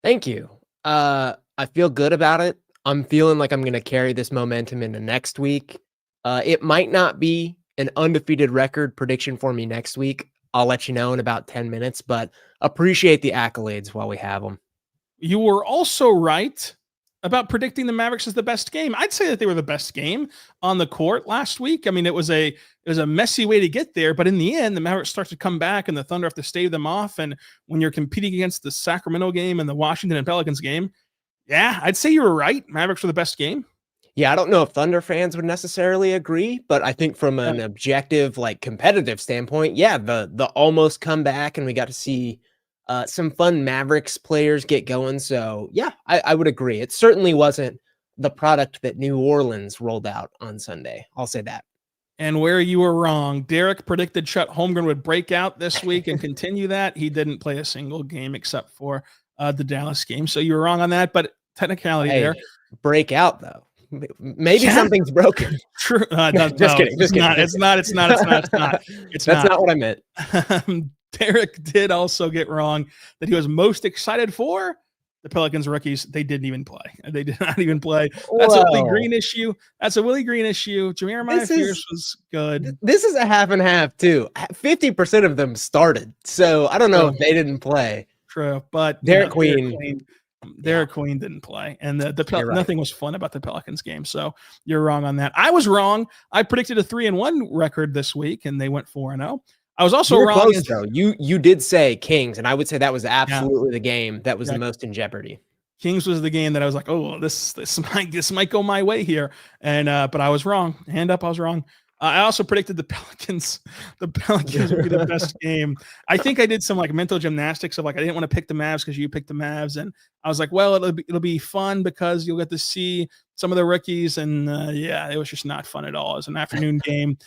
Thank you. I feel good about it. I'm feeling like I'm going to carry this momentum into next week. It might not be an undefeated record prediction for me next week. I'll let you know in about 10 minutes, but appreciate the accolades while we have them. You were also right about predicting the Mavericks as the best game. I'd say that they were the best game on the court last week. I mean, it was a messy way to get there, but in the end, the Mavericks start to come back and the Thunder have to stave them off. And when you're competing against the Sacramento game and the Washington and Pelicans game, yeah, I'd say you were right. Mavericks were the best game. Yeah, I don't know if Thunder fans would necessarily agree, but I think from an objective, like competitive standpoint, yeah, the almost comeback, and we got to see some fun Mavericks players get going. So yeah, I would agree. It certainly wasn't the product that New Orleans rolled out on Sunday. I'll say that. And where you were wrong, Derek predicted Chet Holmgren would break out this week and continue that. He didn't play a single game except for the Dallas game. So you were wrong on that, but technicality there. Break out though. Maybe something's broken. True. Just kidding. It's not. It's not. That's not what I meant. Derek did also get wrong that he was most excited for the Pelicans rookies. They didn't even play. They did not even play. That's a Willie Green issue. Jameer Meyer Pierce was good. This is a half and half too. 50% of them started. So I don't know if they didn't play. True. But Derek Queen didn't play, and nothing was fun about the Pelicans game. So you're wrong on that. I was wrong. I predicted a 3-1 record this week, and they went 4-0. I was also wrong. Close, though. You did say Kings, and I would say that was absolutely the game that was the most in jeopardy. Kings was the game that I was like, oh, this might go my way here, and but I was wrong. Hand up, I was wrong. I also predicted the Pelicans. The Pelicans would be the best game. I think I did some like mental gymnastics of like I didn't want to pick the Mavs because you picked the Mavs, and I was like, well, it'll be fun because you'll get to see some of the rookies, and it was just not fun at all. It was an afternoon game,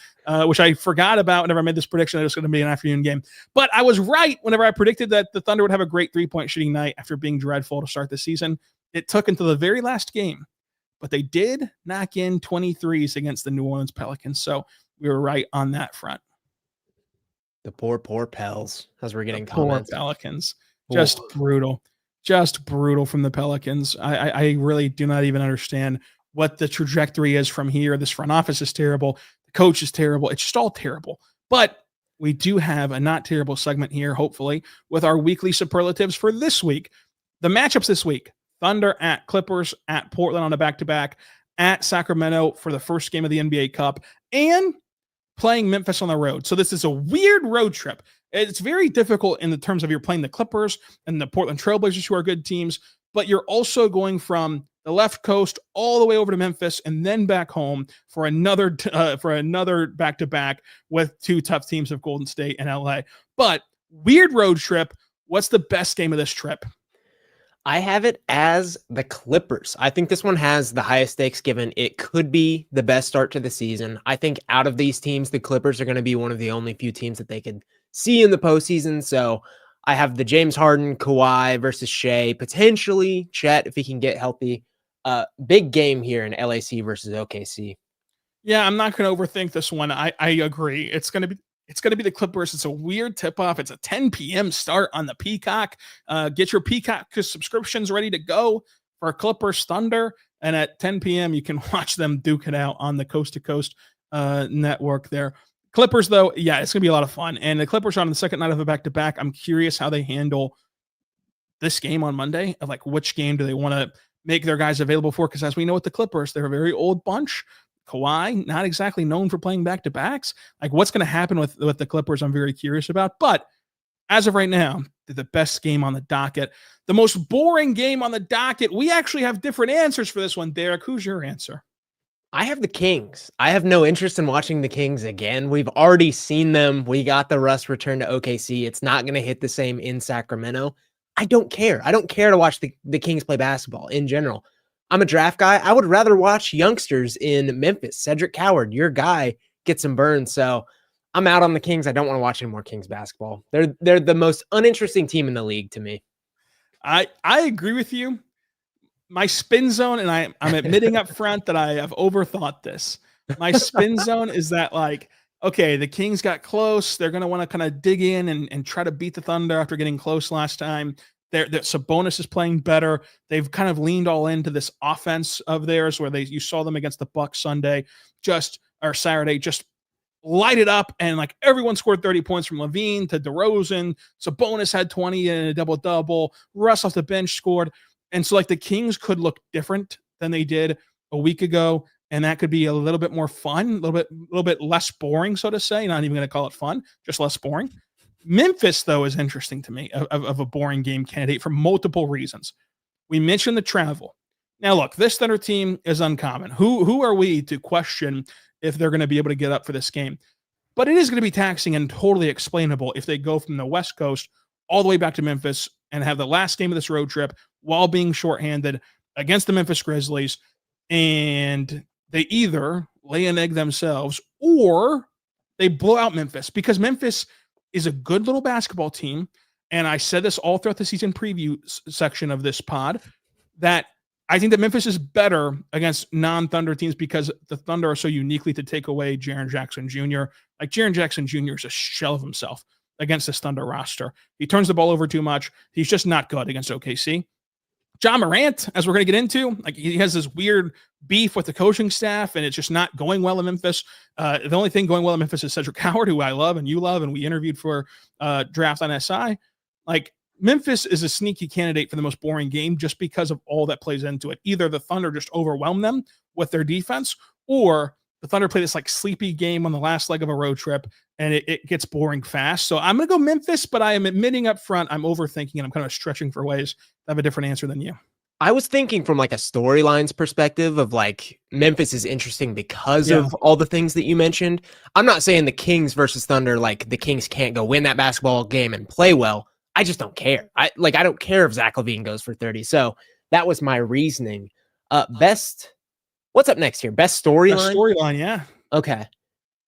which I forgot about whenever I made this prediction that it was going to be an afternoon game. But I was right whenever I predicted that the Thunder would have a great 3-point shooting night after being dreadful to start the season. It took until the very last game, but they did knock in 23s against the New Orleans Pelicans. So we were right on that front. The poor Pels, as we're getting comments. Poor Pelicans. Just brutal from the Pelicans. I really do not even understand what the trajectory is from here. This front office is terrible. The coach is terrible. It's just all terrible. But we do have a not terrible segment here, hopefully, with our weekly superlatives for this week. The matchups this week: Thunder at Clippers, at Portland on a back-to-back, at Sacramento for the first game of the NBA Cup, and playing Memphis on the road. So this is a weird road trip. It's very difficult in the terms of you're playing the Clippers and the Portland Trailblazers, who are good teams, but you're also going from the left coast all the way over to Memphis and then back home for another back-to-back with two tough teams of Golden State and LA. But weird road trip. What's the best game of this trip? I have it as the Clippers. I think this one has the highest stakes, given it could be the best start to the season. I think out of these teams, the Clippers are going to be one of the only few teams that they could see in the postseason. So I have the James Harden, Kawhi versus Shea, potentially Chet if he can get healthy. Big game here in LAC versus OKC. Yeah, I'm not going to overthink this one. I agree. It's going to be the Clippers. It's a weird tip-off. It's a 10 p.m. start on the Peacock. Get your Peacock subscriptions ready to go for Clippers Thunder. And at 10 p.m., you can watch them duke it out on the Coast to Coast network there. Clippers, though, yeah, it's going to be a lot of fun. And the Clippers are on the second night of a back-to-back. I'm curious how they handle this game on Monday, of like which game do they want to make their guys available for? Because as we know with the Clippers, they're a very old bunch. Kawhi, not exactly known for playing back-to-backs. Like, what's going to happen with the Clippers, I'm very curious about. But as of right now, they're the best game on the docket. The most boring game on the docket. We actually have different answers for this one, Derek. Who's your answer? I have the Kings. I have no interest in watching the Kings again. We've already seen them. We got the Russ return to OKC. It's not going to hit the same in Sacramento. I don't care. I don't care to watch the Kings play basketball in general. I'm a draft guy. I would rather watch youngsters in Memphis. Cedric Coward, your guy, get some burns. So I'm out on the Kings. I don't want to watch any more Kings basketball. They're the most uninteresting team in the league to me. I agree with you. My spin zone, and I'm admitting up front that I have overthought this. My spin zone is that, like, okay, the Kings got close. They're going to want to kind of dig in and try to beat the Thunder after getting close last time. Sabonis is playing better. They've kind of leaned all into this offense of theirs, where you saw them against the Bucks Saturday, just light it up, and like everyone scored 30 points from Levine to DeRozan. Sabonis had 20 and a double-double. Russ off the bench scored. And so, like, the Kings could look different than they did a week ago, and that could be a little bit more fun, a little bit less boring, so to say. Not even going to call it fun, just less boring. Memphis, though, is interesting to me of a boring game candidate for multiple reasons. We mentioned the travel. Now, look, this Thunder team is uncommon. Who are we to question if they're going to be able to get up for this game? But it is going to be taxing and totally explainable if they go from the West Coast all the way back to Memphis and have the last game of this road trip while being shorthanded against the Memphis Grizzlies, and they either lay an egg themselves or they blow out Memphis, because Memphis is a good little basketball team. And I said this all throughout the season preview section of this pod, that I think that Memphis is better against non-Thunder teams because the Thunder are so uniquely to take away Jaren Jackson Jr. Like, Jaren Jackson Jr. is a shell of himself against this Thunder roster. He turns the ball over too much. He's just not good against OKC. John Morant, as we're going to get into, like, he has this weird beef with the coaching staff, and it's just not going well in Memphis. The only thing going well in Memphis is Cedric Coward, who I love and you love, and we interviewed for Draft on SI. Like, Memphis is a sneaky candidate for the most boring game just because of all that plays into it. Either the Thunder just overwhelm them with their defense, or the Thunder play this like sleepy game on the last leg of a road trip, and it gets boring fast. So I'm going to go Memphis, but I am admitting up front I'm overthinking, and I'm kind of stretching for ways to have a different answer than you. I was thinking from like a storylines perspective of like Memphis is interesting because of all the things that you mentioned. I'm not saying the Kings versus Thunder, like the Kings can't go win that basketball game and play well. I just don't care. I don't care if Zach LaVine goes for 30. So that was my reasoning. What's up next here? Best storyline? Best storyline, yeah. Okay.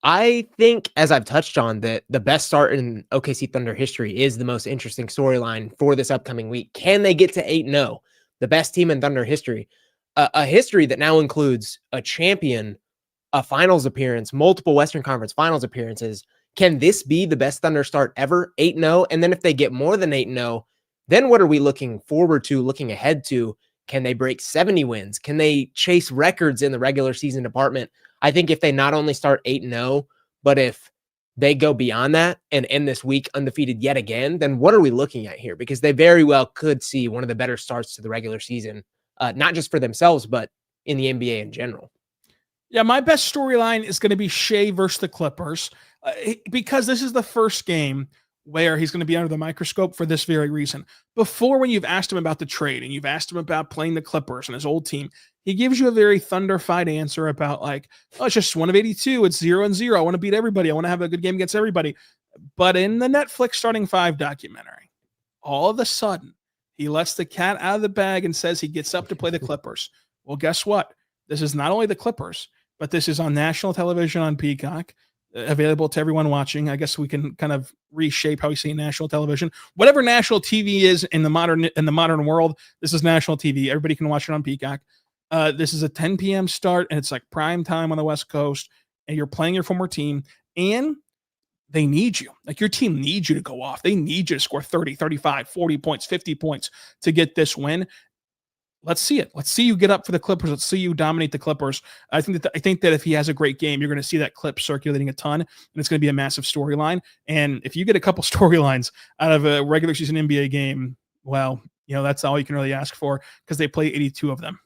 I think, as I've touched on, that the best start in OKC Thunder history is the most interesting storyline for this upcoming week. Can they get to 8-0? The best team in Thunder history. A history that now includes a champion, a finals appearance, multiple Western Conference finals appearances. Can this be the best Thunder start ever? 8-0? And then if they get more than 8-0, then what are we looking forward to, looking ahead to? Can they break 70 wins? Can they chase records in the regular season department? I think if they not only start 8-0, but if they go beyond that and end this week undefeated yet again, then what are we looking at here? Because they very well could see one of the better starts to the regular season, not just for themselves, but in the NBA in general. Yeah, my best storyline is going to be Shea versus the Clippers because this is the first game where he's going to be under the microscope for this very reason. Before, when you've asked him about the trade and you've asked him about playing the Clippers and his old team, he gives you a very thunderfied answer about like, oh, it's just one of 82. It's 0-0. I want to beat everybody. I want to have a good game against everybody. But in the Netflix Starting Five documentary, all of a sudden, he lets the cat out of the bag and says he gets up to play the Clippers. Well, guess what? This is not only the Clippers, but this is on national television on Peacock, available to everyone watching. I guess we can kind of reshape how we see national television. Whatever national TV is in the modern world, this is national TV. Everybody can watch it on Peacock. This is a 10 p.m. start, and it's like prime time on the West Coast, and you're playing your former team, and they need you. Like, your team needs you to go off. They need you to score 30, 35, 40 points, 50 points to get this win. Let's see it. Let's see you get up for the Clippers. Let's see you dominate the Clippers. I think that if he has a great game, you're going to see that clip circulating a ton, and it's going to be a massive storyline. And if you get a couple storylines out of a regular season NBA game, well, that's all you can really ask for, because they play 82 of them.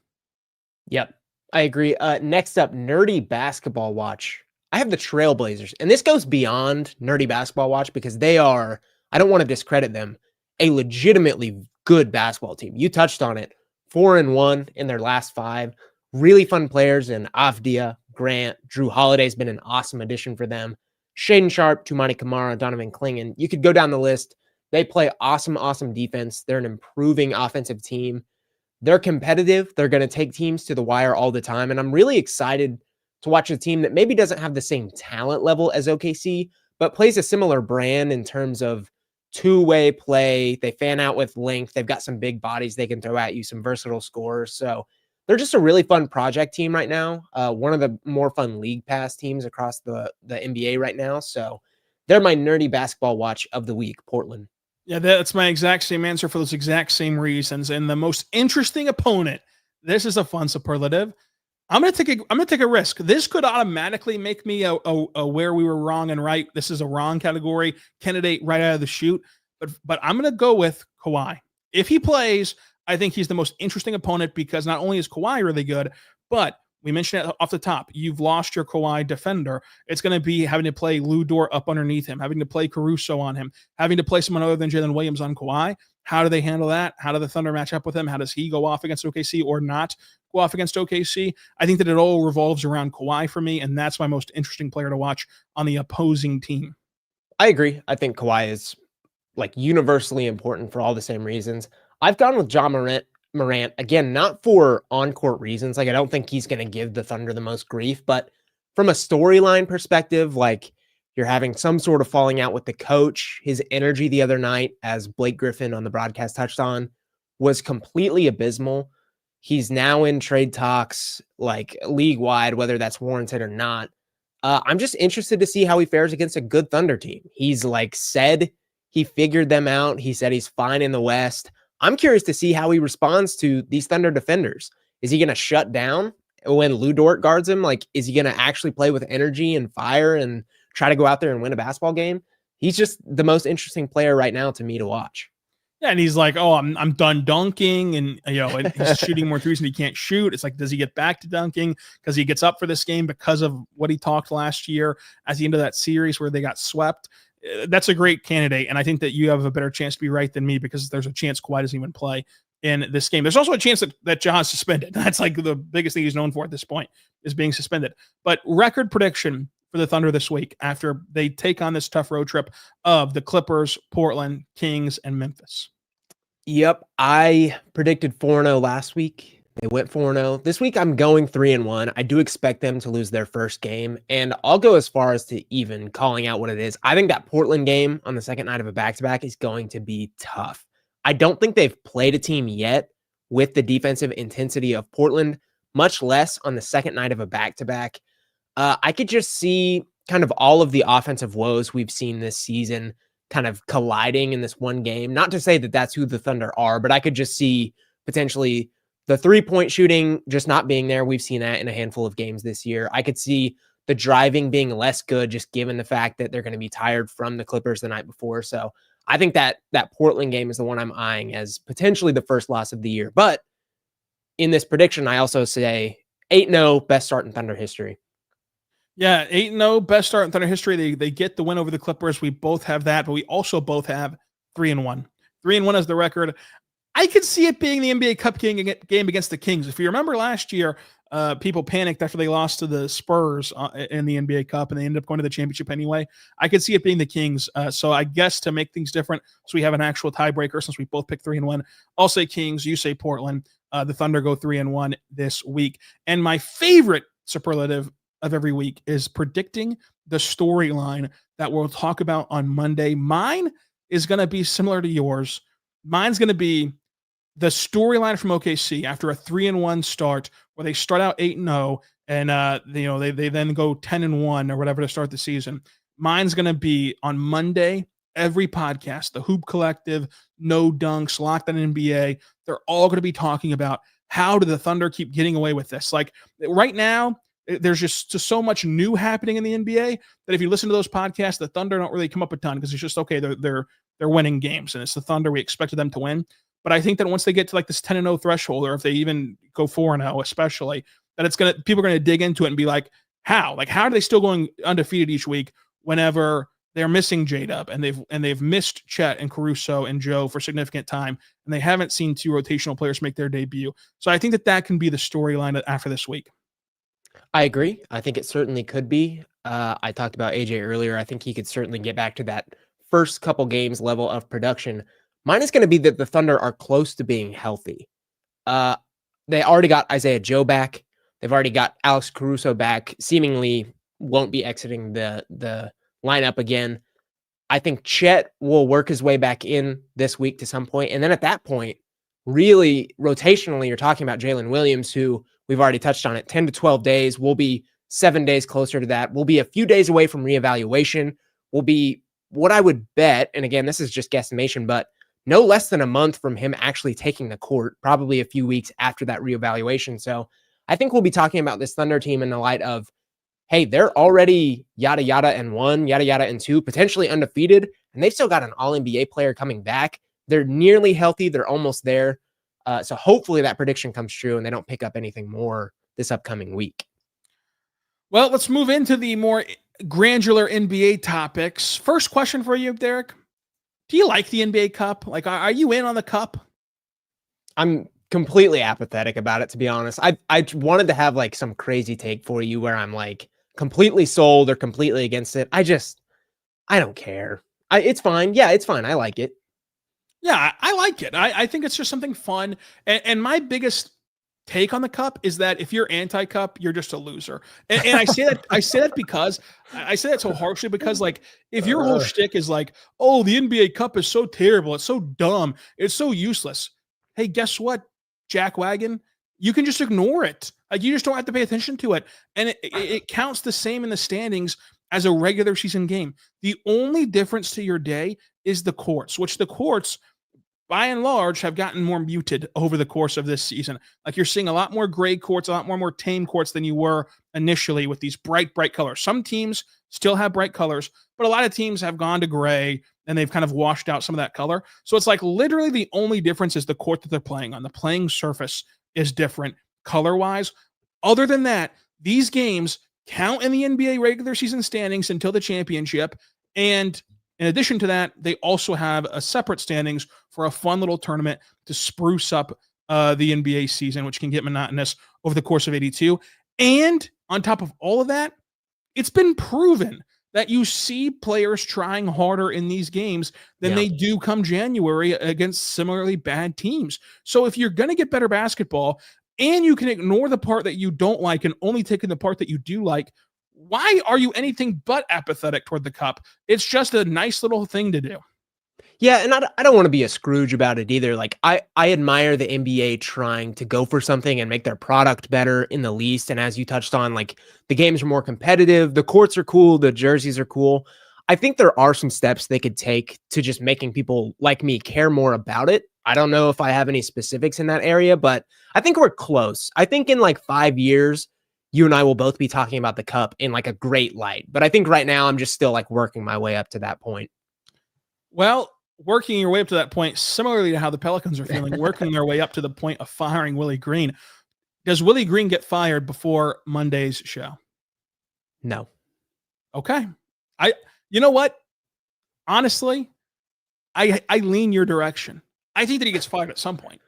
Yep, I agree. Next up, Nerdy Basketball Watch. I have the Trailblazers, and this goes beyond Nerdy Basketball Watch because they are, I don't want to discredit them, a legitimately good basketball team. You touched on it. 4-1 in their last 5. Really fun players in Avdia, Grant, Drew Holiday's been an awesome addition for them. Shaden Sharp, Tumani Kamara, Donovan Clingan. You could go down the list. They play awesome defense. They're an improving offensive team. They're competitive. They're going to take teams to the wire all the time. And I'm really excited to watch a team that maybe doesn't have the same talent level as OKC, but plays a similar brand in terms of two-way play. They fan out with length. They've got some big bodies they can throw at you, some versatile scorers. So they're just a really fun project team right now. One of the more fun league pass teams across the NBA right now. So they're my Nerdy Basketball Watch of the week, Portland. Yeah, that's my exact same answer for those exact same reasons. And the most interesting opponent, this is a fun superlative. I'm gonna take a risk. This could automatically make me a where we were wrong and right. This is a wrong category candidate right out of the chute. But I'm gonna go with Kawhi. If he plays, I think he's the most interesting opponent, because not only is Kawhi really good, but we mentioned it off the top. You've lost your Kawhi defender. It's going to be having to play Lou Dort up underneath him, having to play Caruso on him, having to play someone other than Jalen Williams on Kawhi. How do they handle that? How do the Thunder match up with him? How does he go off against OKC or not go off against OKC? I think that it all revolves around Kawhi for me, and that's my most interesting player to watch on the opposing team. I agree. I think Kawhi is like universally important for all the same reasons. I've gone with John Morant, again, not for on-court reasons. Like, I don't think he's going to give the Thunder the most grief, but from a storyline perspective, like, you're having some sort of falling out with the coach. His energy the other night, as Blake Griffin on the broadcast touched on, was completely abysmal. He's now in trade talks, like, league-wide, whether that's warranted or not. I'm just interested to see how he fares against a good Thunder team. He's like said he figured them out. He said he's fine in the West. I'm curious to see how he responds to these Thunder defenders. Is he going to shut down when Lou Dort guards him? Like, is he going to actually play with energy and fire and try to go out there and win a basketball game? He's just the most interesting player right now to me to watch. Yeah, and he's like, oh, I'm done dunking, and and he's shooting more threes and he can't shoot. It's like, does he get back to dunking because he gets up for this game because of what he talked last year at the end of that series where they got swept? That's a great candidate, and I think that you have a better chance to be right than me, because there's a chance Kawhi doesn't even play in this game. There's also a chance that Ja's suspended. That's like the biggest thing he's known for at this point, is being suspended. But record prediction for the Thunder this week after they take on this tough road trip of the Clippers, Portland, Kings, and Memphis. Yep, I predicted 4-0 last week. They went 4-0. This week, I'm going 3-1. I do expect them to lose their first game, and I'll go as far as to even calling out what it is. I think that Portland game on the second night of a back-to-back is going to be tough. I don't think they've played a team yet with the defensive intensity of Portland, much less on the second night of a back-to-back. I could just see kind of all of the offensive woes we've seen this season kind of colliding in this one game. Not to say that that's who the Thunder are, but I could just see potentially the three-point shooting just not being there. We've seen that in a handful of games this year. I could see the driving being less good, just given the fact that they're going to be tired from the Clippers the night before. So I think that Portland game is the one I'm eyeing as potentially the first loss of the year. But in this prediction, I also say 8-0, best start in Thunder history. Yeah, 8-0, best start in Thunder history. They get the win over the Clippers. We both have that, but we also both have 3-1. 3-1 is the record. I could see it being the NBA Cup game against the Kings. If you remember last year, people panicked after they lost to the Spurs in the NBA Cup, and they ended up going to the championship anyway. I could see it being the Kings. So I guess to make things different, so we have an actual tiebreaker since we both picked 3-1. I'll say Kings. You say Portland. The Thunder go 3-1 this week. And my favorite superlative of every week is predicting the storyline that we'll talk about on Monday. Mine is going to be similar to yours. Mine's going to be the storyline from OKC after a 3-1 start, where they start out 8-0 and they then go 10-1 or whatever to start the season. Mine's going to be on Monday. Every podcast, the Hoop Collective, No Dunks, Locked On NBA, they're all going to be talking about how do the Thunder keep getting away with this. Like right now, there's just so much new happening in the NBA that if you listen to those podcasts, the Thunder don't really come up a ton because it's just okay. They're winning games and it's the Thunder. We expected them to win. But I think that once they get to like this 10-0 threshold, or if they even go 4-0, especially, that people are going to dig into it and be like, how? Like, how are they still going undefeated each week whenever they're missing J-Dub and they've missed Chet and Caruso and Joe for significant time, and they haven't seen two rotational players make their debut. So I think that can be the storyline after this week. I agree. I think it certainly could be. I talked about AJ earlier. I think he could certainly get back to that first couple games level of production. Mine is going to be that the Thunder are close to being healthy. They already got Isaiah Joe back. They've already got Alex Caruso back. Seemingly won't be exiting the lineup again. I think Chet will work his way back in this week to some point. And then at that point, really rotationally, you're talking about Jalen Williams, who we've already touched on it, 10 to 12 days. We'll be 7 days closer to that. We'll be a few days away from reevaluation. We'll be, what I would bet, and again, this is just guesstimation, but no less than a month from him actually taking the court, probably a few weeks after that reevaluation. So I think we'll be talking about this Thunder team in the light of, hey, they're already yada, yada, and 1, yada, yada, and 2, potentially undefeated, and they've still got an all-NBA player coming back. They're nearly healthy. They're almost there. So hopefully that prediction comes true and they don't pick up anything more this upcoming week. Well, let's move into the more granular NBA topics. First question for you, Derek. Do you like the NBA Cup? Like, are you in on the Cup? I'm completely apathetic about it, to be honest. I wanted to have like some crazy take for you where I'm like completely sold or completely against it. I don't care. It's fine. Yeah, it's fine. I like it. Yeah, I like it. I think it's just something fun. And my biggest take on the Cup is that if you're anti-Cup, you're just a loser. And I say that because I say that so harshly because like if your whole shtick is like, oh, the NBA Cup is so terrible, it's so dumb, it's so useless. Hey, guess what, Jackwagon? You can just ignore it. Like you just don't have to pay attention to it. And it counts the same in the standings as a regular season game. The only difference to your day is the courts, which the courts, by and large, have gotten more muted over the course of this season. Like you're seeing a lot more gray courts, a lot more tame courts than you were initially with these bright colors. Some teams still have bright colors, but a lot of teams have gone to gray and they've kind of washed out some of that color. So it's like literally the only difference is the court that they're playing on. The playing surface is different color-wise. Other than that, these games count in the NBA regular season standings until the championship. And in addition to that, they also have a separate standings for a fun little tournament to spruce up the NBA season, which can get monotonous over the course of 82. And on top of all of that, it's been proven that you see players trying harder in these games than they do come January against similarly bad teams. So if you're going to get better basketball and you can ignore the part that you don't like and only take in the part that you do like, why are you anything but apathetic toward the Cup? It's just a nice little thing to do. Yeah, and I don't want to be a Scrooge about it either. Like I admire the NBA trying to go for something and make their product better in the least. And as you touched on, like the games are more competitive, the courts are cool, the jerseys are cool. I think there are some steps they could take to just making people like me care more about it. I don't know if I have any specifics in that area, but I think we're close. I think in like 5 years, you and I will both be talking about the Cup in like a great light. But I think right now I'm just still like working my way up to that point. Well, working your way up to that point, similarly to how the Pelicans are feeling, working their way up to the point of firing Willie Green. Does Willie Green get fired before Monday's show? No. Okay. You know what? Honestly, I lean your direction. I think that he gets fired at some point.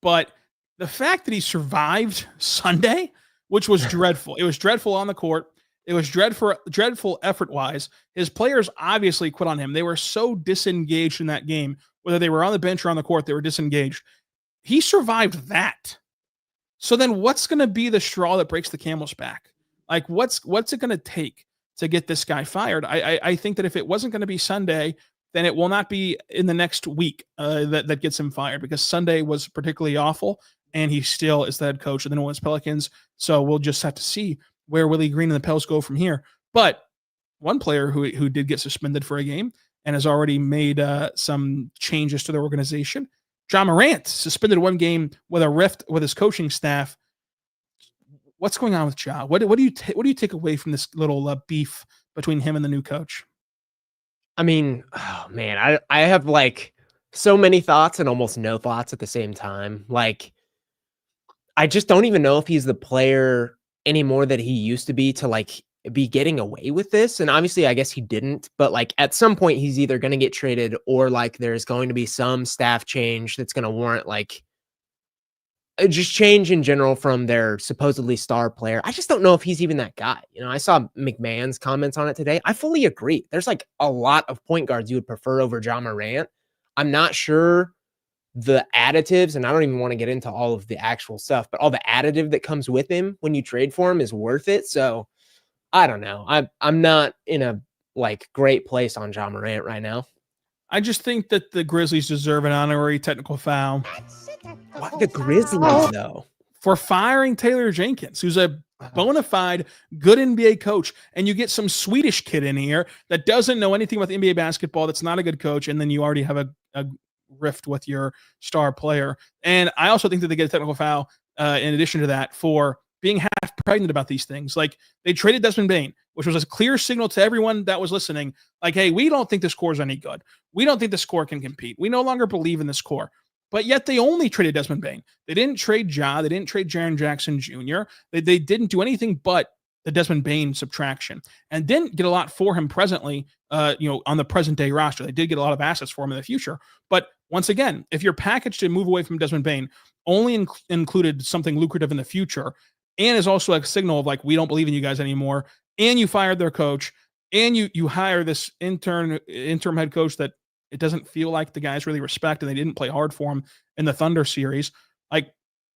But the fact that he survived Sunday, which was dreadful. It was dreadful on the court. It was dreadful effort-wise. His players obviously quit on him. They were so disengaged in that game. Whether they were on the bench or on the court, they were disengaged. He survived that. So then what's going to be the straw that breaks the camel's back? Like, what's it going to take to get this guy fired? I think that if it wasn't going to be Sunday, then it will not be in the next week that gets him fired, because Sunday was particularly awful, and he still is the head coach of the New Orleans Pelicans. So we'll just have to see where Willie Green and the Pels go from here. But one player who did get suspended for a game and has already made some changes to their organization, Ja Morant, suspended one game with a rift with his coaching staff. What's going on with Ja? What do you take away from this little beef between him and the new coach? I mean, oh man, I have like so many thoughts and almost no thoughts at the same time. Like, I just don't even know if he's the player anymore that he used to be to like be getting away with this. And obviously, I guess he didn't, but like at some point he's either going to get traded or like there's going to be some staff change that's going to warrant like just change in general from their supposedly star player. I just don't know if he's even that guy. You know, I saw McMahon's comments on it today. I fully agree. There's like a lot of point guards you would prefer over Ja Morant. I'm not sure the additives, and I don't even want to get into all of the actual stuff, but all the additive that comes with him when you trade for him is worth it. So I don't know. I'm not in a like great place on Ja Morant right now. I just think that the Grizzlies deserve an honorary technical foul. Why the Grizzlies though? For firing Taylor Jenkins, who's a bona fide good NBA coach, and you get some Swedish kid in here that doesn't know anything about the NBA basketball, that's not a good coach, and then you already have a rift with your star player. And I also think that they get a technical foul in addition to that for being half pregnant about these things. Like, they traded Desmond Bane, which was a clear signal to everyone that was listening. Like, hey, we don't think this core is any good. We don't think this core can compete. We no longer believe in this core. But yet they only traded Desmond Bane. They didn't trade Ja. They didn't trade Jaren Jackson Jr. They didn't do anything but the Desmond Bane subtraction, and didn't get a lot for him presently, on the present day roster. They did get a lot of assets for him in the future. But once again, if your package to move away from Desmond Bane only included something lucrative in the future, and is also a signal of like, we don't believe in you guys anymore, and you fired their coach, and you hire this interim head coach that it doesn't feel like the guys really respect, and they didn't play hard for him in the Thunder series. Like,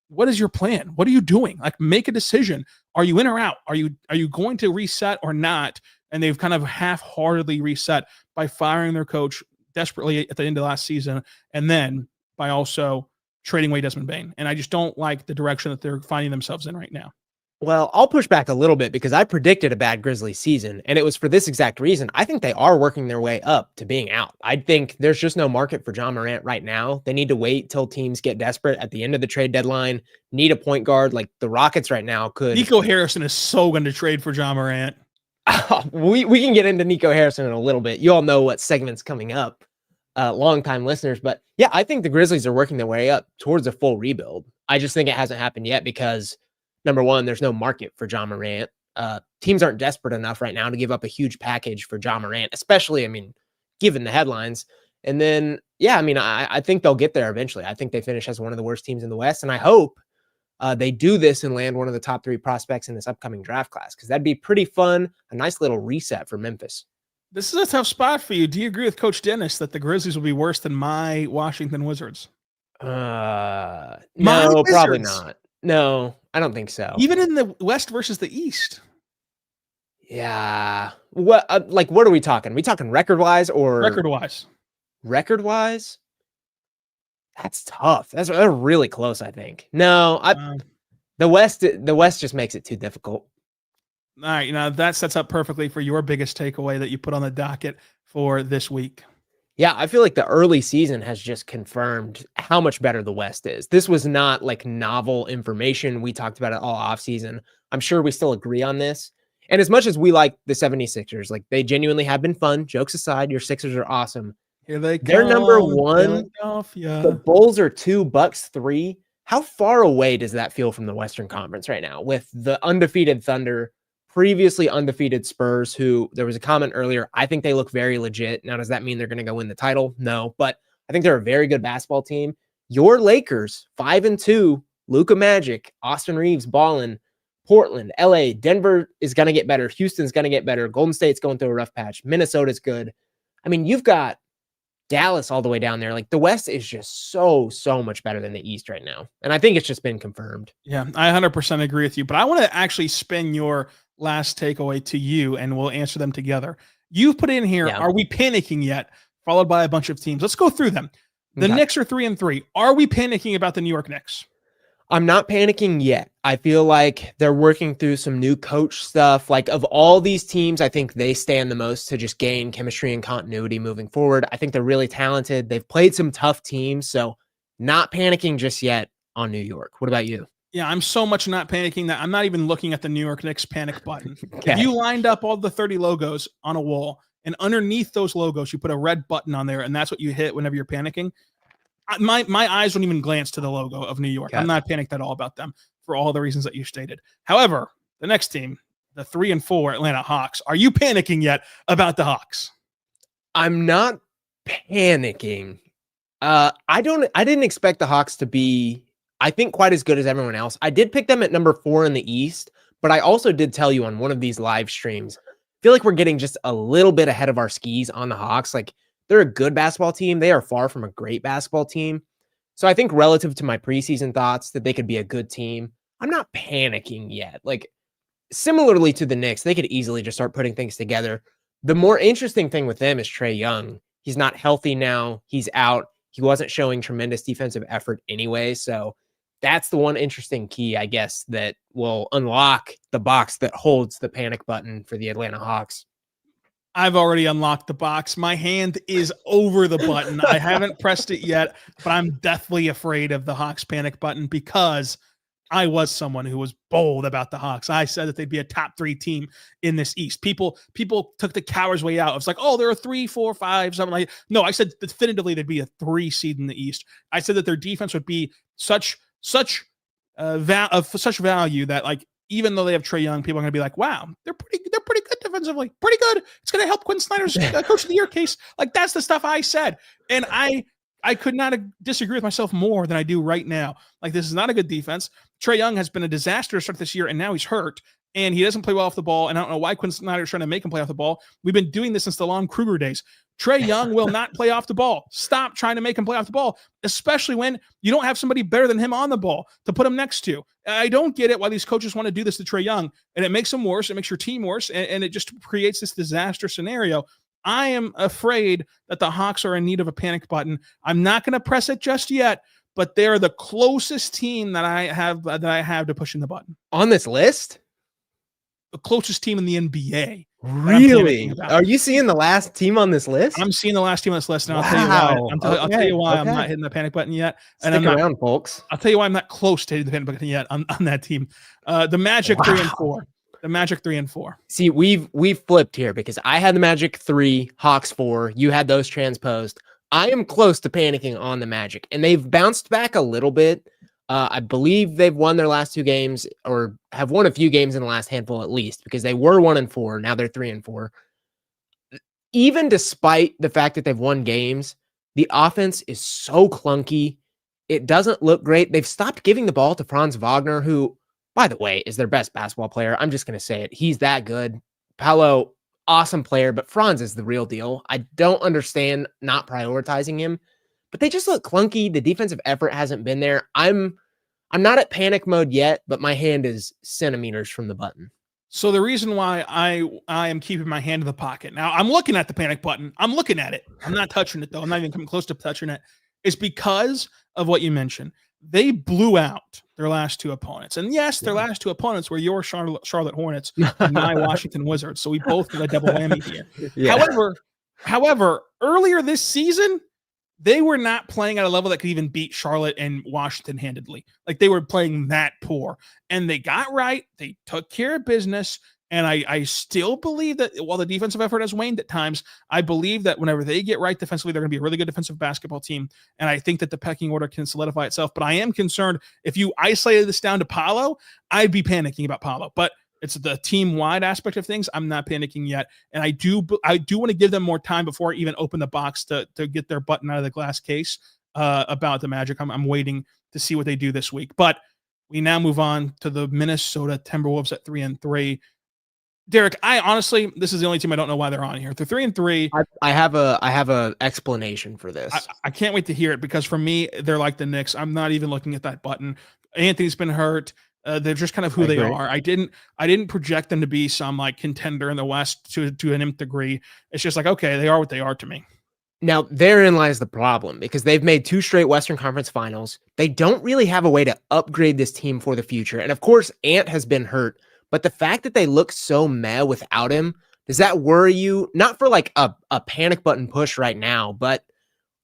what is your plan? What are you doing? Like, make a decision. Are you in or out? Are you going to reset or not? And they've kind of half-heartedly reset by firing their coach desperately at the end of last season, and then by also trading away Desmond Bane. And I just don't like the direction that they're finding themselves in right now. Well, I'll push back a little bit because I predicted a bad Grizzlies season, and it was for this exact reason. I think they are working their way up to being out. I think there's just no market for Ja Morant right now. They need to wait till teams get desperate at the end of the trade deadline, need a point guard. Like the Rockets right now could. Nico Harrison is so going to trade for Ja Morant. We can get into Nico Harrison in a little bit. You all know what segment's coming up, longtime listeners. But yeah, I think the Grizzlies are working their way up towards a full rebuild. I just think it hasn't happened yet because, number one, there's no market for Ja Morant. Teams aren't desperate enough right now to give up a huge package for Ja Morant, especially, I mean, given the headlines. And then, yeah, I mean, I think they'll get there eventually. I think they finish as one of the worst teams in the West. And I hope they do this and land one of the top 3 prospects in this upcoming draft class, because that'd be pretty fun. A nice little reset for Memphis. This is a tough spot for you. Do you agree with Coach Dennis that the Grizzlies will be worse than my Washington Wizards? No, probably not. No, I don't think so. Even in the West versus the East. Yeah. What what are we talking? Are we talking record-wise or record-wise? Record-wise? That's tough. They're really close, I think. No, the West just makes it too difficult. All right, that sets up perfectly for your biggest takeaway that you put on the docket for this week. Yeah, I feel like the early season has just confirmed how much better the West is. This was not like novel information. We talked about it all offseason. I'm sure we still agree on this. And as much as we like the 76ers, like they genuinely have been fun. Jokes aside, your Sixers are awesome. Here they go. They're number 1. The Bulls are 2, Bucks 3. How far away does that feel from the Western Conference right now with the undefeated Thunder, previously undefeated Spurs, who there was a comment earlier, I think they look very legit. Now, does that mean they're going to go win the title? No, but I think they're a very good basketball team. Your Lakers, 5-2, Luka Magic, Austin Reeves, Ballin, Portland, LA, Denver is going to get better. Houston's going to get better. Golden State's going through a rough patch. Minnesota's good. I mean, you've got Dallas all the way down there. Like the West is just so much better than the East right now. And I think it's just been confirmed. Yeah, I 100% agree with you, but I want to actually spin your last takeaway to you and we'll answer them together. You've put in here, Are we panicking yet? Followed by a bunch of teams. Let's go through them. The Knicks are 3-3. Are we panicking about the New York Knicks? I'm not panicking yet. I feel like they're working through some new coach stuff. Like of all these teams, I think they stand the most to just gain chemistry and continuity moving forward. I think they're really talented. They've played some tough teams, so not panicking just yet on New York. What about you? Yeah, I'm so much not panicking that I'm not even looking at the New York Knicks panic button. Okay. If you lined up all the 30 logos on a wall and underneath those logos, you put a red button on there and that's what you hit whenever you're panicking, my eyes don't even glance to the logo of New York. Okay. I'm not panicked at all about them for all the reasons that you stated. However, the next team, the 3-4 Atlanta Hawks, are you panicking yet about the Hawks? I'm not panicking. I didn't expect the Hawks to be, I think, quite as good as everyone else. I did pick them at number 4 in the East, but I also did tell you on one of these live streams, I feel like we're getting just a little bit ahead of our skis on the Hawks. Like, they're a good basketball team. They are far from a great basketball team. So I think relative to my preseason thoughts that they could be a good team, I'm not panicking yet. Like, similarly to the Knicks, they could easily just start putting things together. The more interesting thing with them is Trae Young. He's not healthy now. He's out. He wasn't showing tremendous defensive effort anyway. So that's the one interesting key, I guess, that will unlock the box that holds the panic button for the Atlanta Hawks. I've already unlocked the box. My hand is over the button. I haven't pressed it yet, but I'm deathly afraid of the Hawks panic button because I was someone who was bold about the Hawks. I said that they'd be a top 3 team in this East. People took the coward's way out. It was like, oh, they're a 3, 4, 5, something like that. No, I said definitively they'd be a 3 seed in the East. I said that their defense would be such value that, like, even though they have Trae Young, people are going to be like, wow, they're pretty good defensively. Pretty good. It's going to help Quinn Snyder's Coach of the Year case. Like, that's the stuff I said. And I could not disagree with myself more than I do right now. Like, this is not a good defense. Trae Young has been a disaster to start this year, and now he's hurt. And he doesn't play well off the ball. And I don't know why Quinn Snyder's trying to make him play off the ball. We've been doing this since the Lon Kruger days. Trae Young will not play off the ball. Stop trying to make him play off the ball, especially when you don't have somebody better than him on the ball to put him next to. I don't get it why these coaches want to do this to Trae Young, and it makes him worse. It makes your team worse, and it just creates this disaster scenario. I am afraid that the Hawks are in need of a panic button. I'm not going to press it just yet, but they're the closest team that I have to pushing the button. On this list? The closest team in the NBA. Really? Are you seeing the last team on this list? I'm seeing the last team on this list, and I'll tell you why. I'll tell you why I'm not hitting the panic button yet. And Stick around, folks. I'll tell you why I'm not close to hitting the panic button yet on that team. The Magic 3-4. The Magic 3-4. See, we've flipped here because I had the Magic 3, Hawks 4. You had those transposed. I am close to panicking on the Magic, and they've bounced back a little bit. I believe they've won their last 2 games, or have won a few games in the last handful at least, because they were 1-4. Now they're 3-4. Even despite the fact that they've won games, the offense is so clunky. It doesn't look great. They've stopped giving the ball to Franz Wagner, who, by the way, is their best basketball player. I'm just going to say it. He's that good. Paolo, awesome player, but Franz is the real deal. I don't understand not prioritizing him. But they just look clunky. The defensive effort hasn't been there. I'm not at panic mode yet, but my hand is centimeters from the button. So the reason why I am keeping my hand in the pocket, now I'm looking at the panic button. I'm looking at it. I'm not touching it, though. I'm not even coming close to touching it. It's because of what you mentioned. They blew out their last 2 opponents. And yes, their last 2 opponents were your Charlotte Hornets and my Washington Wizards. So we both did a double whammy here. Yeah. However, earlier this season, they were not playing at a level that could even beat Charlotte and Washington handedly. Like, they were playing that poor. And they got right. They took care of business. And I still believe that while the defensive effort has waned at times, I believe that whenever they get right defensively, they're going to be a really good defensive basketball team. And I think that the pecking order can solidify itself. But I am concerned if you isolated this down to Paolo, I'd be panicking about Paolo. But it's the team-wide aspect of things. I'm not panicking yet. And I do want to give them more time before I even open the box to get their button out of the glass case about the Magic. I'm waiting to see what they do this week. But we now move on to the Minnesota Timberwolves at 3-3. Derek, I honestly, this is the only team I don't know why they're on here. They're 3-3. I have a explanation for this. I can't wait to hear it because for me, they're like the Knicks. I'm not even looking at that button. Anthony's been hurt. They're just kind of who they are. I didn't project them to be some like contender in the West to an nth degree. It's just like, okay, they are what they are to me. Now, therein lies the problem because they've made 2 straight Western Conference Finals. They don't really have a way to upgrade this team for the future. And of course, Ant has been hurt. But the fact that they look so meh without him, does that worry you? Not for like a panic button push right now, but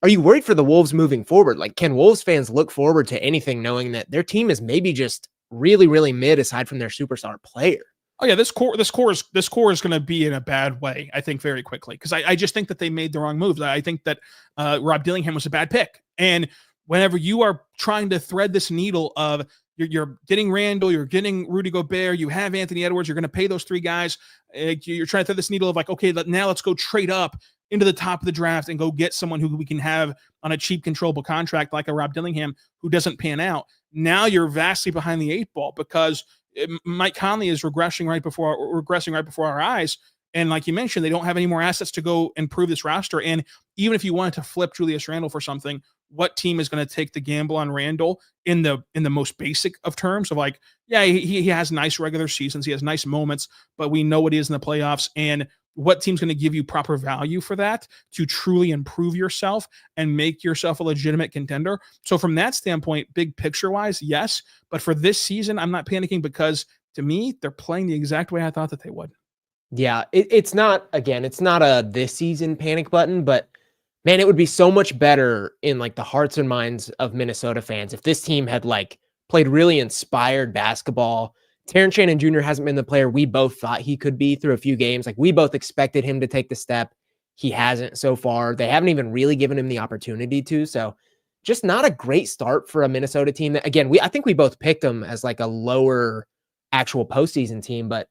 are you worried for the Wolves moving forward? Like, can Wolves fans look forward to anything knowing that their team is maybe just really, really mid aside from their superstar player? Oh yeah, this core is going to be in a bad way, I think, very quickly because I just think that they made the wrong moves. I think that Rob Dillingham was a bad pick, and whenever you are trying to thread this needle of you're getting Randall, you're getting Rudy Gobert, you have Anthony Edwards, you're going to pay those 3 guys. You're trying to thread this needle of like, okay, now let's go trade up into the top of the draft and go get someone who we can have on a cheap, controllable contract like a Rob Dillingham who doesn't pan out. Now you're vastly behind the 8 ball because Mike Conley is regressing right before our eyes. And like you mentioned, they don't have any more assets to go improve this roster. And even if you wanted to flip Julius Randle for something, what team is going to take the gamble on Randle in the most basic of terms of like, yeah, he has nice regular seasons. He has nice moments, but we know what he is in the playoffs. And what team's going to give you proper value for that to truly improve yourself and make yourself a legitimate contender? So from that standpoint, big picture wise, yes. But for this season, I'm not panicking because to me, they're playing the exact way I thought that they would. Yeah, it's not a this season panic button, but man, it would be so much better in like the hearts and minds of Minnesota fans if this team had like played really inspired basketball. Terrence Shannon Jr. hasn't been the player we both thought he could be through a few games. Like we both expected him to take the step. He hasn't so far. They haven't even really given him the opportunity to. So just not a great start for a Minnesota team that, again, I think we both picked them as like a lower actual postseason team, but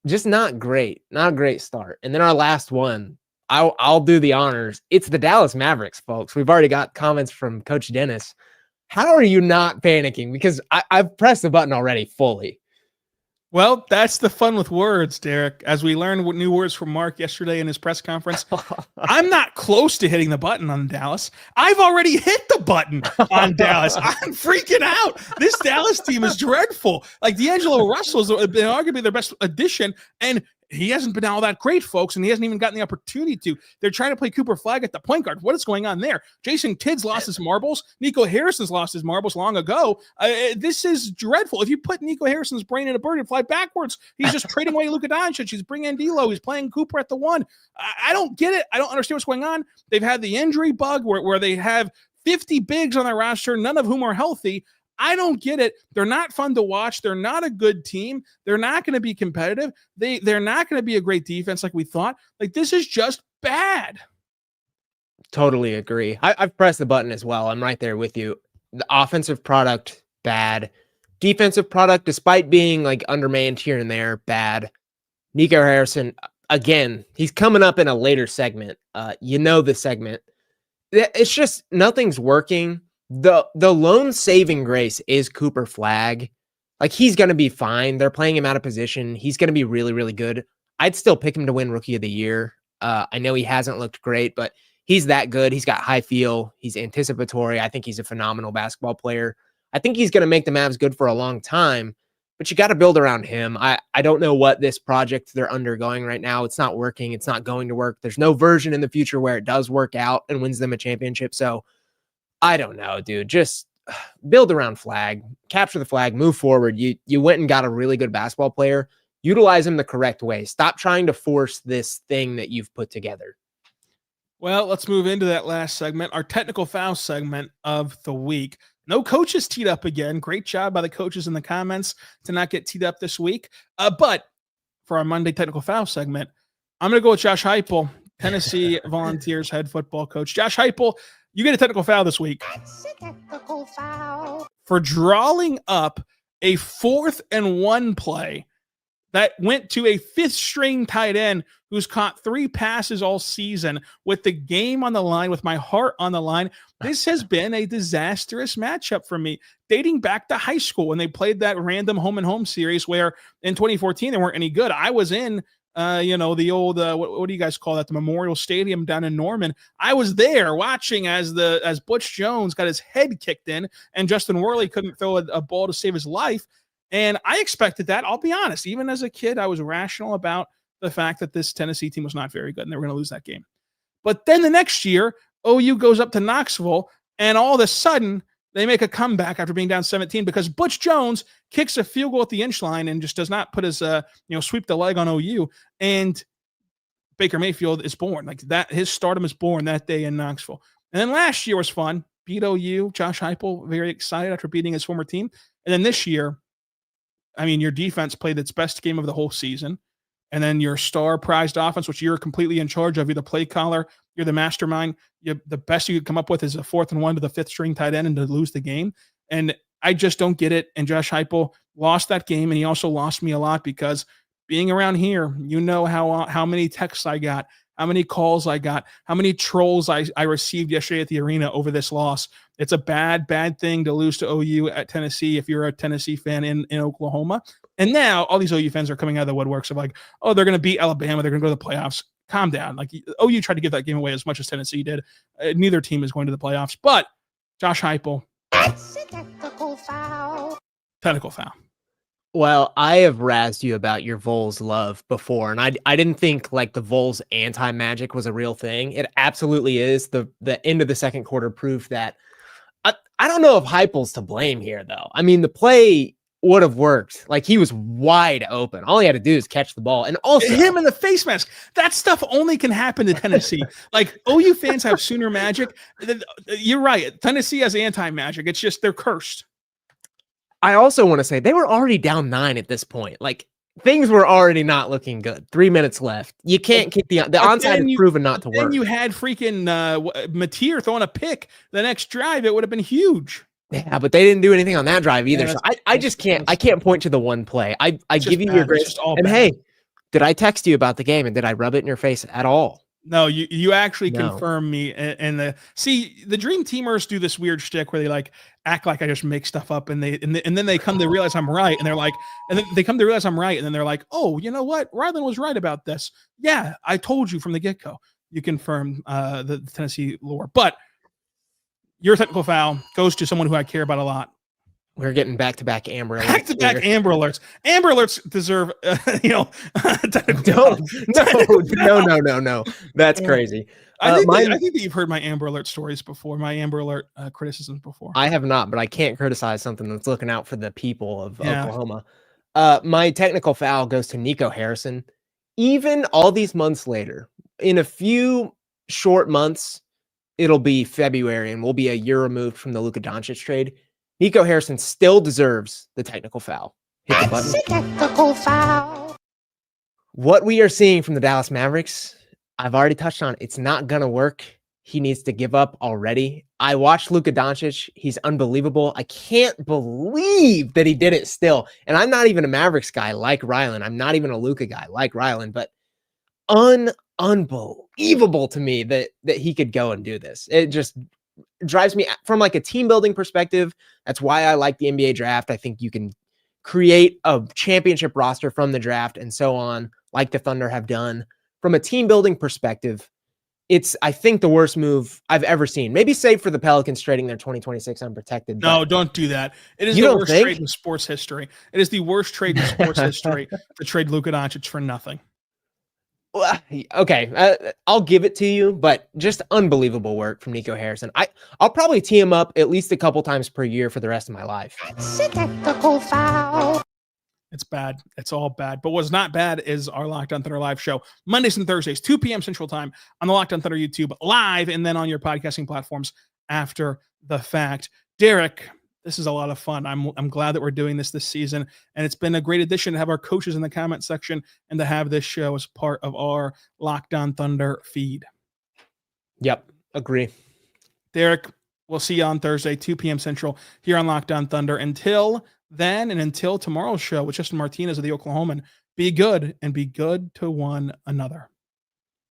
just not great. Not a great start. And then our last one, I'll do the honors. It's the Dallas Mavericks, folks. We've already got comments from Coach Dennis. How are you not panicking? Because I've pressed the button already fully. Well, that's the fun with words, Derek. As we learned new words from Mark yesterday in his press conference, I'm not close to hitting the button on Dallas. I've already hit the button on Dallas. I'm freaking out. This Dallas team is dreadful. Like D'Angelo Russell has been arguably their best addition, and he hasn't been all that great, folks, and he hasn't even gotten the opportunity to. They're trying to play Cooper Flagg at the point guard. What is going on there? Jason Kidd's lost his marbles. Nico Harrison's lost his marbles long ago. This is dreadful. If you put Nico Harrison's brain in a bird and fly backwards, he's just trading away Luka Doncic. He's bringing in D'Lo. He's playing Cooper at the 1. I don't get it. I don't understand what's going on. They've had the injury bug where they have 50 bigs on their roster, none of whom are healthy. I don't get it. They're not fun to watch. They're not a good team. They're not going to be competitive. They're not going to be a great defense like we thought. Like, this is just bad. Totally agree. I've pressed the button as well. I'm right there with you. The offensive product, bad. Defensive product, despite being like undermanned here and there, bad. Nico Harrison, again, he's coming up in a later segment. The segment. It's just nothing's working. The lone saving grace is Cooper Flagg. Like, he's going to be fine. They're playing him out of position. He's going to be really, really good. I'd still pick him to win Rookie of the Year. I know he hasn't looked great, but he's that good. He's got high feel. He's anticipatory. I think he's a phenomenal basketball player. I think he's going to make the Mavs good for a long time, but you got to build around him. I don't know what this project they're undergoing right now. It's not working. It's not going to work. There's no version in the future where it does work out and wins them a championship. So I don't know, dude. Just build around Flagg, capture the flag, move forward. You went and got a really good basketball player. Utilize him the correct way. Stop trying to force this thing that you've put together. Well, let's move into that last segment, our technical foul segment of the week. No coaches teed up again. Great job by the coaches in the comments to not get teed up this week. But for our Monday technical foul segment, I'm going to go with Josh Heupel, Tennessee Volunteers head football coach. Josh Heupel, you get a technical foul this week. That's a technical foul. For drawing up a 4th and 1 play that went to a 5th string tight end who's caught 3 passes all season with the game on the line, with my heart on the line. This has been a disastrous matchup for me, dating back to high school when they played that random home and home series where in 2014 they weren't any good. I was in the old what do you guys call that? The Memorial Stadium down in Norman. I was there watching as Butch Jones got his head kicked in and Justin Worley couldn't throw a ball to save his life. And I expected that. I'll be honest. Even as a kid, I was rational about the fact that this Tennessee team was not very good and they were going to lose that game. But then the next year, OU goes up to Knoxville, and all of a sudden they make a comeback after being down 17 because Butch Jones kicks a field goal at the inch line and just does not put his sweep the leg on OU, and Baker Mayfield is born. Like that, his stardom is born that day in Knoxville. And then last year was fun. Beat OU, Josh Heupel, very excited after beating his former team. And then this year, I mean, your defense played its best game of the whole season. And then your star prized offense, which you're completely in charge of, you're the play caller, you're the mastermind. The best you could come up with is a 4th and 1 to the 5th string tight end and to lose the game. And I just don't get it. And Josh Heupel lost that game, and he also lost me a lot because being around here, you know how many texts I got, how many calls I got, how many trolls I received yesterday at the arena over this loss. It's a bad thing to lose to OU at Tennessee if you're a Tennessee fan in Oklahoma. And now all these OU fans are coming out of the woodworks of like, oh, they're going to beat Alabama. They're going to go to the playoffs. Calm down. Like OU tried to give that game away as much as Tennessee did. Neither team is going to the playoffs. But Josh Heupel. That's a technical foul. Technical foul. Well, I have razzed you about your Vols love before, and I didn't think like the Vols anti-magic was a real thing. It absolutely is. The end of the second quarter proved that. I don't know if Heupel's to blame here, though. I mean, the play would have worked. Like, he was wide open. All he had to do is catch the ball. And also him in the face mask. That stuff only can happen to Tennessee. Like, OU fans have Sooner magic. You're right. Tennessee has anti-magic. It's just they're cursed. I also want to say they were already down 9 at this point. Like, things were already not looking good. 3 minutes left. You can't kick the onside is proven not to work. Then you had freaking Mateer throwing a pick the next drive. It would have been huge. Yeah, but they didn't do anything on that drive either. So I just can't. I can't point to the one play. I give you your grace. And hey, did I text you about the game and did I rub it in your face at all? No, you actually confirmed me. And the Dream Teamers do this weird shtick where they like act like I just make stuff up, and then they come to realize I'm right, and they're like, and then they come to realize I'm right, and then they're like, oh, you know what? Rylan was right about this. Yeah, I told you from the get-go. You confirmed the Tennessee lore, but your technical foul goes to someone who I care about a lot. We're getting back-to-back Amber Alerts. Back-to-back Amber Alerts. Amber Alerts deserve, No. That's crazy. I think that you've heard my Amber Alert stories before, my Amber Alert criticisms before. I have not, but I can't criticize something that's looking out for the people of Oklahoma. My technical foul goes to Nico Harrison. Even all these months later, in a few short months, it'll be February, and we'll be a year removed from the Luka Doncic trade. Nico Harrison still deserves the technical foul. Hit the button. Technical foul. What we are seeing from the Dallas Mavericks, I've already touched on. It's not going to work. He needs to give up already. I watched Luka Doncic. He's unbelievable. I can't believe that he did it still. And I'm not even a Mavericks guy like Rylan. I'm not even a Luka guy like Rylan, but unbelievable to me that he could go and do this. It just drives me from like a team building perspective. That's why I like the NBA draft. I think you can create a championship roster from the draft and so on, like the Thunder have done. From a team building perspective, it's, I think, the worst move I've ever seen. Maybe save for the Pelicans trading their 2026 unprotected. No, don't do that. It is the worst trade in sports history. It is the worst trade in sports history to trade Luka Doncic for nothing. Okay, I'll give it to you, but just unbelievable work from Nico Harrison. I'll probably tee him up at least a couple times per year for the rest of my life. Technical foul. It's bad. It's all bad. But what's not bad is our Locked On Thunder live show, Mondays and Thursdays, 2 p.m. Central Time on the Locked On Thunder YouTube live, and then on your podcasting platforms after the fact. Derek, This is a lot of fun. I'm glad that we're doing this season, and it's been a great addition to have our coaches in the comment section and to have this show as part of our Locked On Thunder feed. Yep, agree. Derek, we'll see you on Thursday, 2 p.m. Central, here on Locked On Thunder. Until then, and until tomorrow's show with Justin Martinez of the Oklahoman, be good and be good to one another.